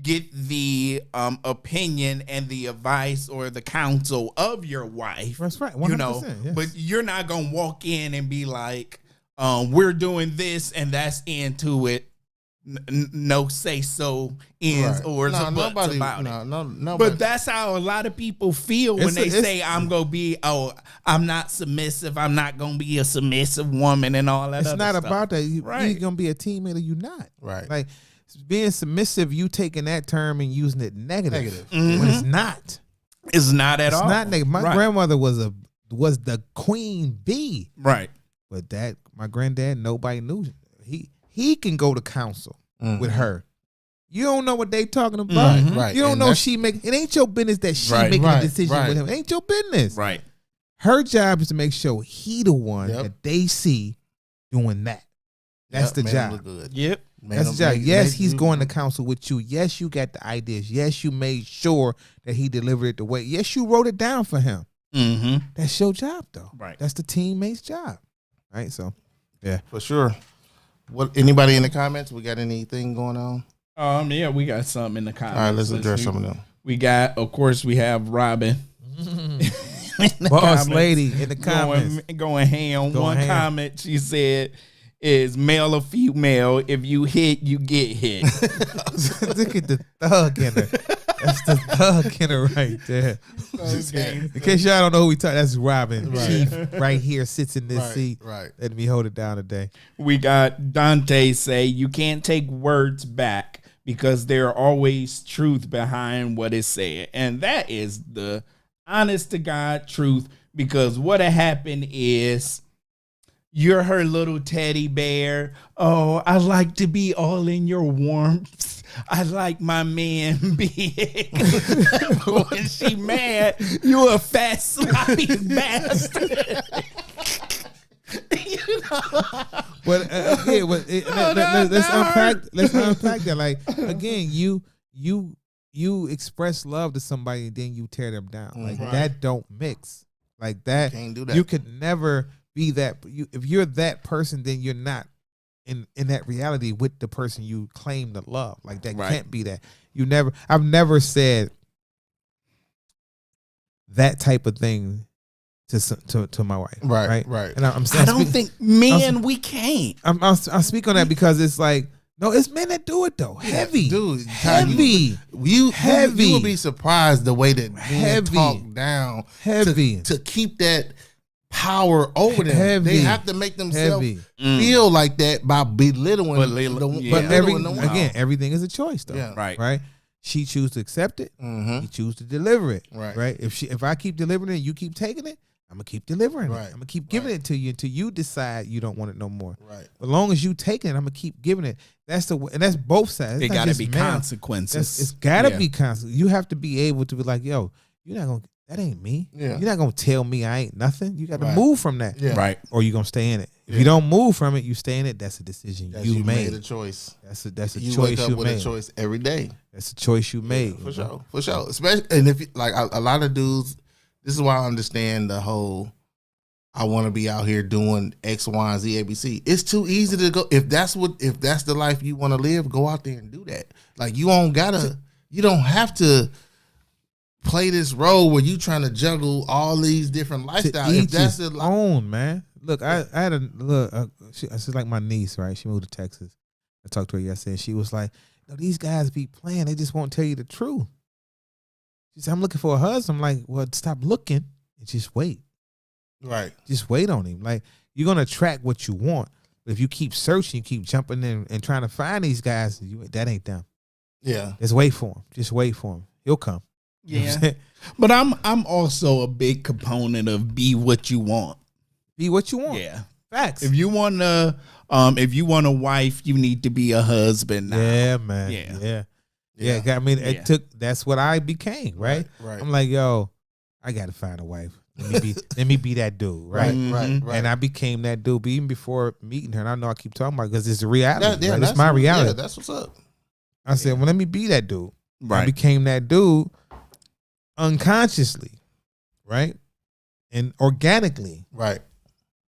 get the opinion and the advice or the counsel of your wife. That's right. 100%, You know, yes. but you're not gonna walk in and be like, we're doing this and that's into it. No say so ends or buts about it. Nobody. But that's how a lot of people feel when they say I'm gonna be. I'm not submissive. I'm not gonna be a submissive woman and all that. It's other not stuff. about that. Right. You're gonna be a teammate or you not. Right. Like being submissive, you taking that term and using it negative. Mm-hmm. When it's not. It's not at all. It's not negative. My Right. grandmother was the queen bee. Right. But my granddad, nobody knew. He can go to counsel with her. You don't know what they talking about. Right. You don't And know that's- she make. It ain't your business that she Right. making a Right. decision Right. with him. It ain't your business. Right. Her job is to make sure he the one Yep. that they see doing that. That's the Made him job. look good. Yep. That's the job. Yes, he's going to counsel with you. Yes, you got the ideas. Yes, you made sure that he delivered it the way. Yes, you wrote it down for him. Mm-hmm. That's your job, though. Right. That's the teammate's job. Right. So, yeah. For sure. What? Anybody in the comments? We got anything going on? Yeah, we got something in the comments. All right, let's address some of them. We got, of course, we have Robin. Boss lady in the comments. Going ham. Going One ham. comment she said is male or female. If you hit, you get hit. Look at the thug in her. That's the thug in her right there. Okay. In case y'all don't know who we talk, that's Robin. Right. Chief right here sits in this Right, seat. right. Let me hold it down today. We got Dante say you can't take words back because there are always truth behind what is said. And that is the honest to God truth, because what happened is you're her little teddy bear. Oh, I like to be all in your warmth. I like my man big. When she mad, you a fat sloppy bastard. You know? But again, let's unpack that. Like again, you express love to somebody and then you tear them down. Like that don't mix. Like that, Can't do that. You could never be that. If you're that person, then you're not in that reality with the person you claim to love. Like that can't be that. I've never said that type of thing to my wife. Right. And I don't think men, we can't. I speak on that because it's like, no, it's men that do it though. Heavy, Dude, heavy. You Heavy. You would be surprised the way that men Heavy. talk down Heavy. to keep that power over them. Heavy. They have to make themselves Heavy. feel like that by belittling Yeah. But belittling the woman. again, everything is a choice though. Yeah. Right. She choose to accept it. Mhm. He choose to deliver it. Right. If I keep delivering it, you keep taking it. I'm gonna keep delivering Right. it. I'm gonna keep giving it to you until you decide you don't want it no more. Right. As long as you taking it, I'm gonna keep giving it. That's the way, and that's both sides. It It's not got to just be men. consequences. It's gotta Yeah. be constant. You have to be able to be like, yo, you're not gonna. That ain't me. Yeah. You're not gonna tell me I ain't nothing. You got to Right. move from that. Yeah. Right. Or you gonna stay in it. If Yeah. you don't move from it, you stay in it. That's a decision That's you made. a choice. That's a You choice wake up you with made. a choice every day. That's a choice you made. For sure. For sure. Especially, and if like a lot of dudes, this is why I understand the whole I want to be out here doing X, Y, and Z, ABC. It's too easy to go. If that's the life you want to live, go out there and do that. Like you don't have to play this role where you trying to juggle all these different To lifestyles. each If that's his the own, man. Look, I had a look. She's like my niece, right? She moved to Texas. I talked to her yesterday. And she was like, "No, these guys be playing. They just won't tell you the truth." She said, "I'm looking for a husband." I'm like, "Well, stop looking and just wait. right, Just wait on him. Like you're gonna attract what you want. But if you keep searching, you keep jumping in and trying to find these guys, that ain't them. yeah, Just wait for him. Just wait for him. He'll come." You know what I'm Yeah. saying? But I'm also a big component of be what you want. Be what you want. Yeah. Facts. If you want a wife, you need to be a husband now. Yeah, man. Yeah. Yeah. I mean, Yeah. it took. That's what I became, right? Right. I'm like, yo, I gotta find a wife. Let me be that dude, right? Right. And I became that dude even before meeting her. And I know I keep talking about it because it's a reality. Right? That's It's my reality. Yeah, that's what's up. I said, well, let me be that dude. Right. I became that dude unconsciously, right? And organically. Right.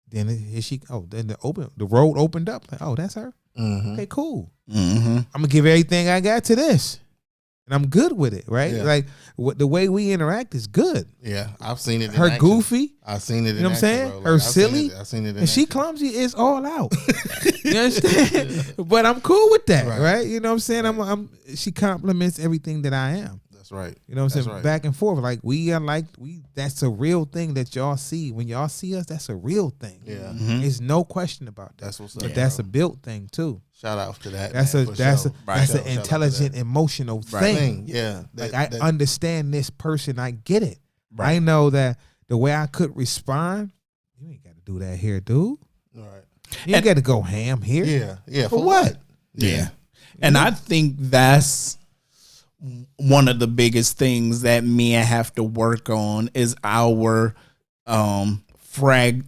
Then here she. Oh, then the road opened up. Like, oh, that's her. Mm-hmm. Okay, cool. Mm-hmm. I'm gonna give everything I got to this, and I'm good with it, right? Yeah. Like the way we interact is good. Yeah, I've seen it. In Her action. goofy, I've seen it. you know what I'm saying? Bro. Her I've seen silly, it. I've seen it. In and she action. clumsy is all out. You understand? But I'm cool with that, Right. right? You know what I'm saying? I'm. She compliments everything that I am. That's right. You know what I'm That's saying? right. Back and forth, like we are like we. That's a real thing that y'all see. When y'all see us, that's a real thing. Yeah, Mm-hmm. There's no question about that. that's what's up. But that's a built thing too. shout out to that. That's man, a for that's sure. a that's For an sure. Shout out to intelligent, that. emotional Right. thing. Yeah, Like that- I understand this person, I get it. Right. I know that the way I could respond, you ain't got to do that here, dude. Right. You ain't got to go ham here. Yeah. For what? Yeah. And I think that's one of the biggest things that men have to work on is our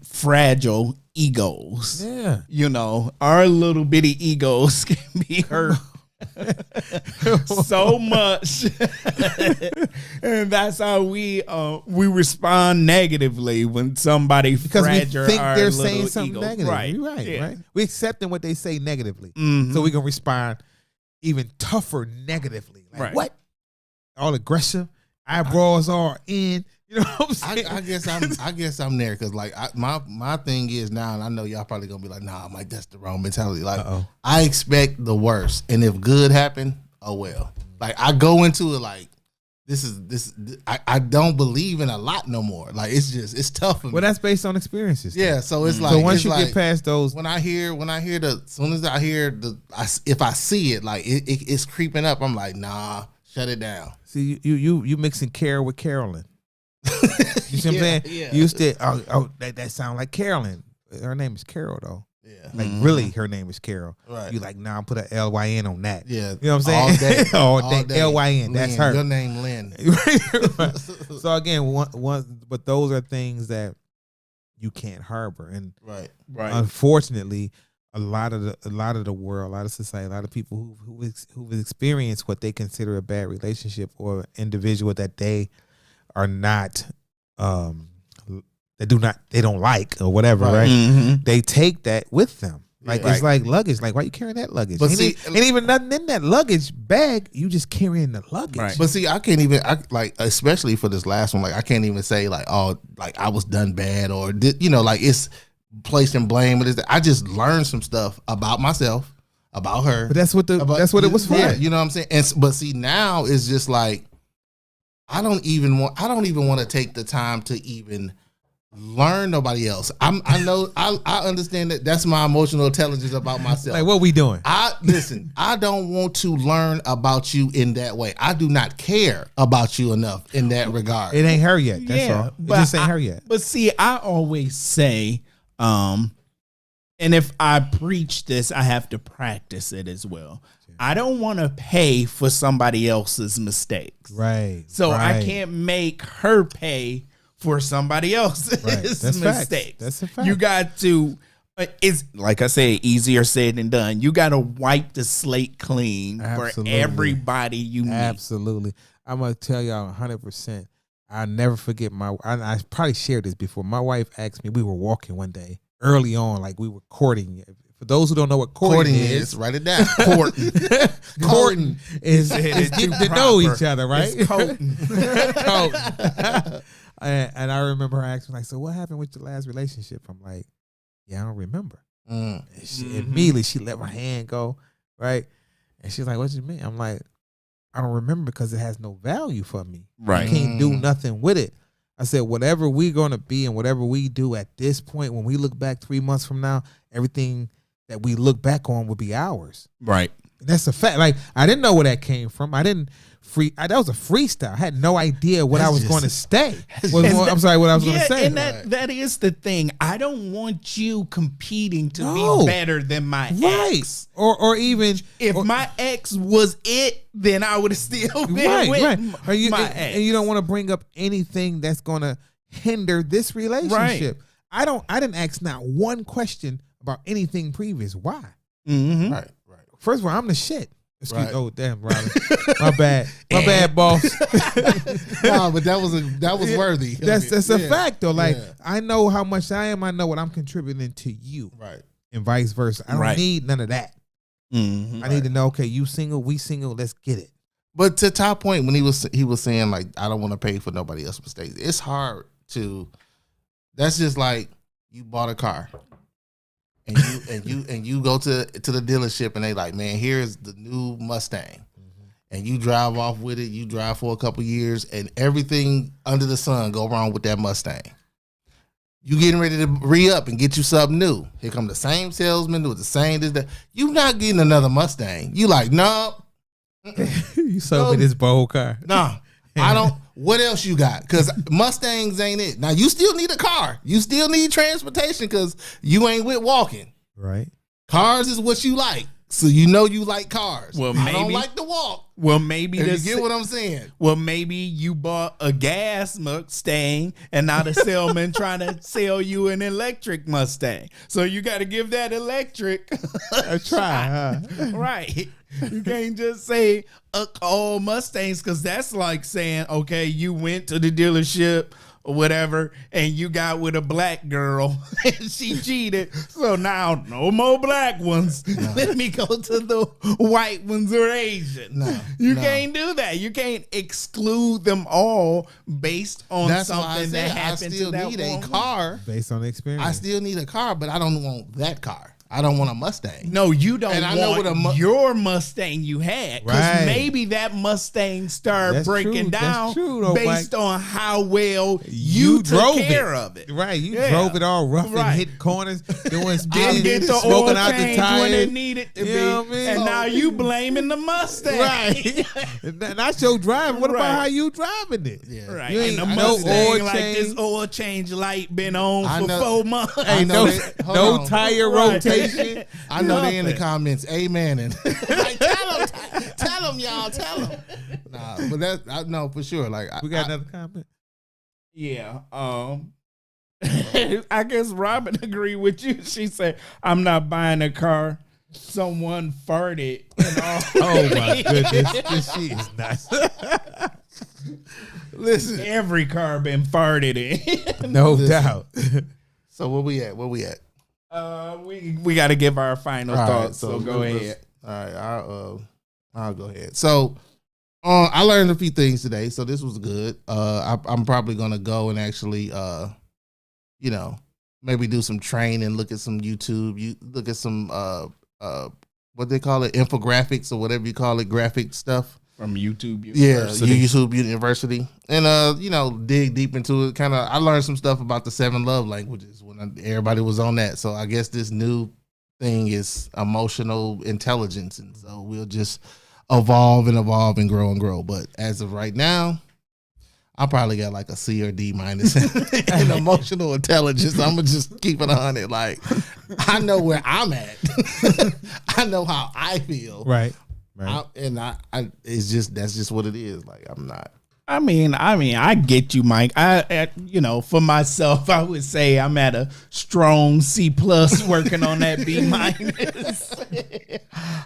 fragile egos. Yeah. You know, our little bitty egos can be hurt so much. And that's how we respond negatively when somebody Because we fragile think our they're little saying something ego. negative. Right. You're right, Yeah. right? We accepting what they say negatively. Mhm. So we can respond even tougher negatively. Like, Right. what? All aggressive, eyebrows are in. You know what I'm saying? I guess I'm there because like my thing is now, and I know y'all probably gonna be like, nah, Mike, that's the wrong mentality. Like I expect the worst, and if good happen, oh well. Like I go into it like this. I don't believe in a lot no more. Like it's tough for me. Well, that's based on experiences. Yeah, so it's like So once it's you like, get past those, when I hear the as soon as I hear if I see it like it's creeping up, I'm like, nah, shut it down. see you mixing Carol with Carolyn. You see what I'm saying? Yeah. You used to that sound like Carolyn. Her name is Carol though. Yeah, Like really, her name is Carol. Right. You like nah, put a LYN on that. yeah. You know what I'm saying? All day. LYN. That's Lynn, her. Your name Lynn. Right. So again, one, but those are things that you can't harbor, and Right. unfortunately, a lot of the world, a lot of society, a lot of people who've experienced what they consider a bad relationship or individual that they are not, they don't like or whatever, right? Mhm. They take that with them. Like Yeah. it's like luggage. Like why you carrying that luggage? But Ain't even nothing in that luggage bag. You just carrying the luggage. Right. But see, I can't even like especially for this last one, like I can't even say like, oh, like I was done bad or like it's placing blame. I just learned some stuff about myself, about her. But that's what it was for. Yeah, you know what I'm saying? But see, now it's just like I don't even want to take the time to even learn nobody else. I understand that that's my emotional intelligence about myself. Like what we doing? I don't want to learn about you in that way. I do not care about you enough in that regard. It ain't her yet. That's all. It just ain't her yet. But see, I always say, and if I preach this, I have to practice it as well. I don't want to pay for somebody else's mistakes. Right. So I right. can't make her pay for somebody else's Right. That's mistakes. facts. That's a fact. You got to, it's like I said, easier said than done. You got to wipe the slate clean Absolutely. for everybody you meet. Absolutely. I'm gonna tell y'all 100%. I'll never forget I probably shared this before. My wife asked me, we were walking one day early on, like we were courting. For those who don't know what courting is, write it down. courting is getting to know each other, right? It's coating. Coating. And I remember her asking, like, so what happened with your last relationship? I'm like, yeah, I don't remember. And immediately she let my hand go, right? And she's like, what you mean? I'm like, I don't remember because it has no value for me. Right. I can't do nothing with it. I said, whatever we're going to be and whatever we do at this point, when we look back 3 months from now, everything that we look back on will be ours. Right. That's a fact. Like, I didn't know where that came from. I didn't that was a freestyle. I had no idea what I was going to say. I'm sorry, what I was going to say. And that is the thing. I don't want you competing to be better than my ex. Or even if my ex was it, then I would have still been with my ex. And you don't want to bring up anything that's going to hinder this relationship. Right. I didn't ask not one question about anything previous. Why? Mm-hmm. Right. First of all, I'm the shit. Oh damn, Robin. My bad, boss. No, but that was worthy. That's a fact though. Like I know how much I am. I know what I'm contributing to you. Right. And vice versa. I don't need none of that. Mm-hmm. I need to know. Okay, you single, we single. Let's get it. But to Ty's point, when he was saying like, I don't want to pay for nobody else's mistakes. It's hard to. That's just like you bought a car. And you go to the dealership and they like, man, here's the new Mustang, and you drive off with it. You drive for a couple years, and everything under the sun go wrong with that Mustang. You getting ready to re-up and get you something new. Here come the same salesman with the same this that. You not getting another Mustang. You like, no. You sold me this bold car. No, I don't. What else you got? Because Mustangs ain't it. Now, you still need a car. You still need transportation because you ain't with walking. Right. Cars is what you like. So you know you like cars. Well, I don't like to walk. Well, maybe you get what I'm saying. Well, maybe you bought a gas Mustang and now the salesman trying to sell you an electric Mustang. So you got to give that electric a try. Huh? Right. You can't just say all Mustangs, because that's like saying, okay, you went to the dealership or whatever, and you got with a black girl and she cheated. So now no more black ones. No. Let me go to the white ones or Asian. No, you can't do that. You can't exclude them all based on something that happened to that woman. I still need a car. Based on the experience. I still need a car, but I don't want that car. I don't want a Mustang. No, you don't want your Mustang you had. Because maybe that Mustang started breaking down based on how well you took care of it. Right. You drove it all rough and hit corners, doing didn't get the smoking oil out the tires when it needed to be. What I mean? And now you blaming the Mustang. Right. Not your driving. What about how you driving it? Yeah. Right. You ain't and the Mustang like this oil change light been on for 4 months. Ain't no tire rotation. I know they in the comments, amen, and like, tell them, y'all, tell them. Nah, but that I know for sure. Like we got another comment. Yeah, I guess Robin agreed with you. She said, "I'm not buying a car. Someone farted." And all. Oh my goodness, this she is nice. Listen, every car been farted in. No doubt. So where we at? We got to give our final thoughts. So go ahead. All right, I'll go ahead. So, I learned a few things today. So this was good. I'm probably gonna go and actually, maybe do some training, look at some YouTube, you look at some what they call it, infographics or whatever you call it, graphic stuff. From YouTube University. Yeah, YouTube University. And, dig deep into it. I learned some stuff about the 7 love languages when everybody was on that. So I guess this new thing is emotional intelligence. And so we'll just evolve and grow. But as of right now, I probably got like a C or D minus in emotional intelligence. I'm going to just keep it on it. Like, I know where I'm at. I know how I feel. Right. It's just that's just what it is. Like I'm not. I mean, I get you, Mike. For myself, I would say I'm at a strong C+ working on that B-.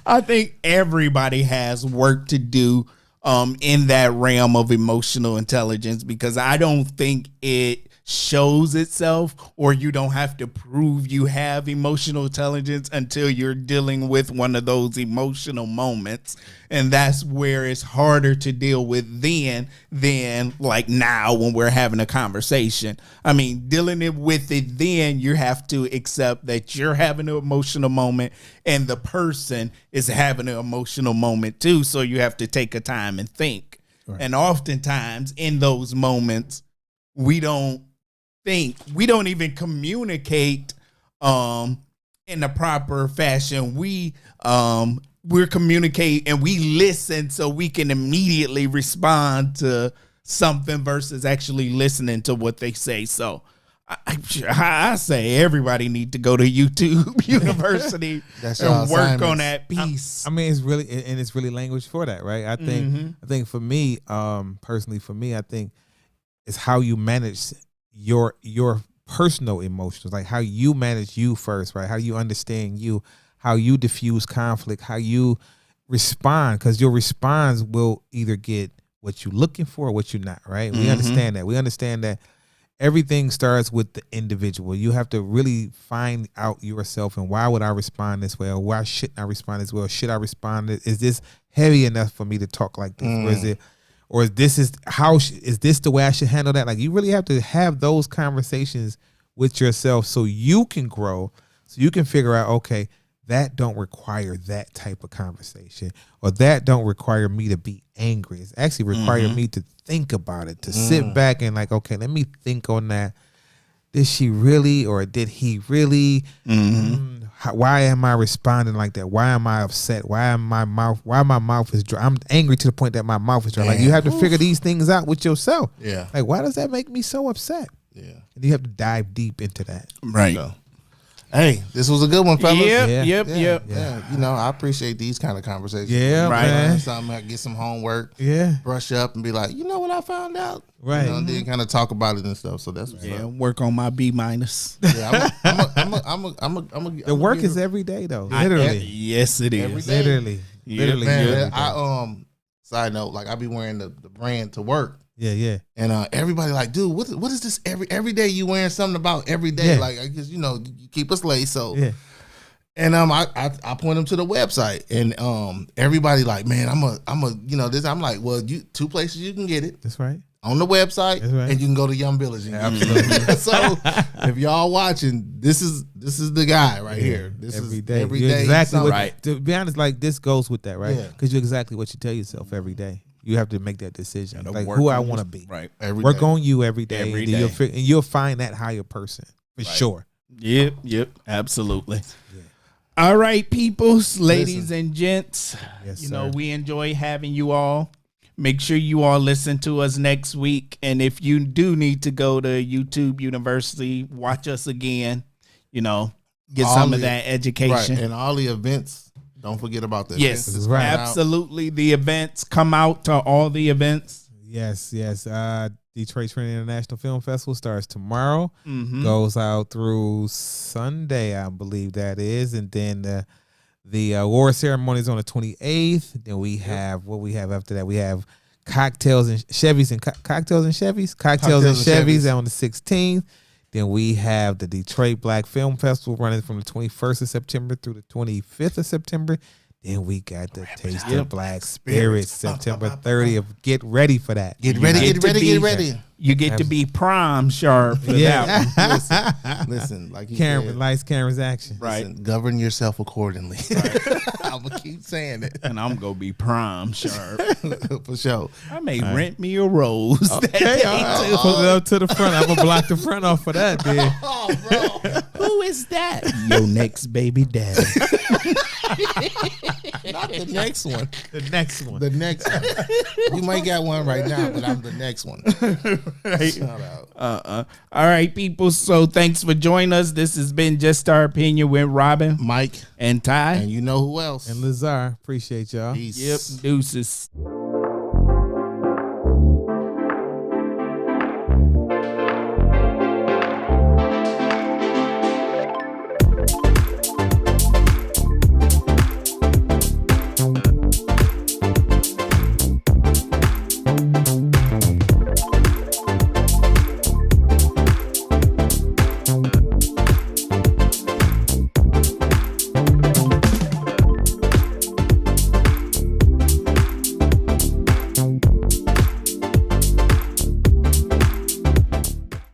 I think everybody has work to do in that realm of emotional intelligence, because I don't think it shows itself, or you don't have to prove you have emotional intelligence until you're dealing with one of those emotional moments. And that's where it's harder to deal with than like now when we're having a conversation. I mean, dealing with it then, you have to accept that you're having an emotional moment and the person is having an emotional moment too. So you have to take a time and think. Right. And oftentimes in those moments, we don't even communicate in the proper fashion. We we're communicating and we listen so we can immediately respond to something versus actually listening to what they say. So I say everybody need to go to YouTube University and work on that piece. I mean, it's really language for that, right? I think for me, personally, I think it's how you manage your personal emotions, like how you manage you first, right? How you understand you, how you diffuse conflict, how you respond, because your response will either get what you're looking for or what you're not, right? We understand that. We understand that everything starts with the individual. You have to really find out yourself and why would I respond this way, or why shouldn't I respond this way, or should I respond? Is this heavy enough for me to talk like this, or is this the way I should handle that? Like, you really have to have those conversations with yourself so you can grow, so you can figure out, okay, that don't require that type of conversation, or that don't require me to be angry. It's actually require me to think about it, to sit back and like, okay, let me think on that. Did she really, or did he really? Why am I responding like that? Why am I upset? Why my mouth is dry? I'm angry to the point that my mouth is dry. Like, you have to figure these things out with yourself. Yeah. Like, why does that make me so upset? Yeah. And you have to dive deep into that. Right. So, hey, this was a good one, fellas. Yep. Yeah. You know, I appreciate these kind of conversations. Yeah, right. man. Something, I get some homework. Yeah. Brush up and be like, you know what I found out? Right. You know, and then kind of talk about it and stuff. So that's what's up. Work on my B-. Yeah, The work is every day, though. Literally. Yes, it is. Every day. Literally. Man, side note, like, I be wearing the brand to work. Yeah. And everybody like, dude, what is this every day you wearing something about every day? Yeah. Like, because, you know, you keep us late. So Yeah. and I point them to the website, and everybody like, man, I'm a you know this. I'm like, well, two places you can get it. That's right. On the website, That's right. and you can go to Young Village. Absolutely. So if y'all watching, this is the guy right here. This every is day. every You're day. exactly something. right. To be honest, like, this goes with that, right? Yeah. Because you're exactly what you tell yourself every day. You have to make that decision, Gotta like work who I on want to this- be. Right. Every Work day. on you every day, Every and then day. you'll find that higher person for sure. Yep. Absolutely. All right, peoples, ladies and gents. Yes, you know, sir. we enjoy having you all. Make sure you all listen to us next week. And if you do need to go to YouTube University, watch us again. You know, get All some of the- that education. Right, and all the events. Don't forget about the Yes, events that's coming out. absolutely. The events, come out to all the events. Yes. Detroit Trinity International Film Festival starts tomorrow. Mm-hmm. Goes out through Sunday, I believe that is, and then the award ceremony is on the 28th. Then we have what we have after that. We have cocktails and Chevys on the 16th. Then we have the Detroit Black Film Festival running from the 21st of September through the 25th of September. Then we got the Taste of Black Spirits, September 30th. Get ready for that. Get ready. You get to be prime sharp for that one. Listen, like you Cameron, said, lights, cameras, action. Right. listen, govern yourself accordingly. I'm gonna keep saying it And I'm going to be prime sharp. for sure. I may rent me a rose. that Okay, day, all right. too. Put it up to the front. I'm gonna block the front off for that, dude. Oh, bro, Who is that? Your next baby daddy. not the next one. The next one. The next one. You might got one right now, but I'm the next one. Right. Shout out. All right, people. So thanks for joining us. This has been Just Our Opinion with Robin Mike, and Ty. and you know who else? And Lazar, appreciate y'all. Peace. Yep, deuces.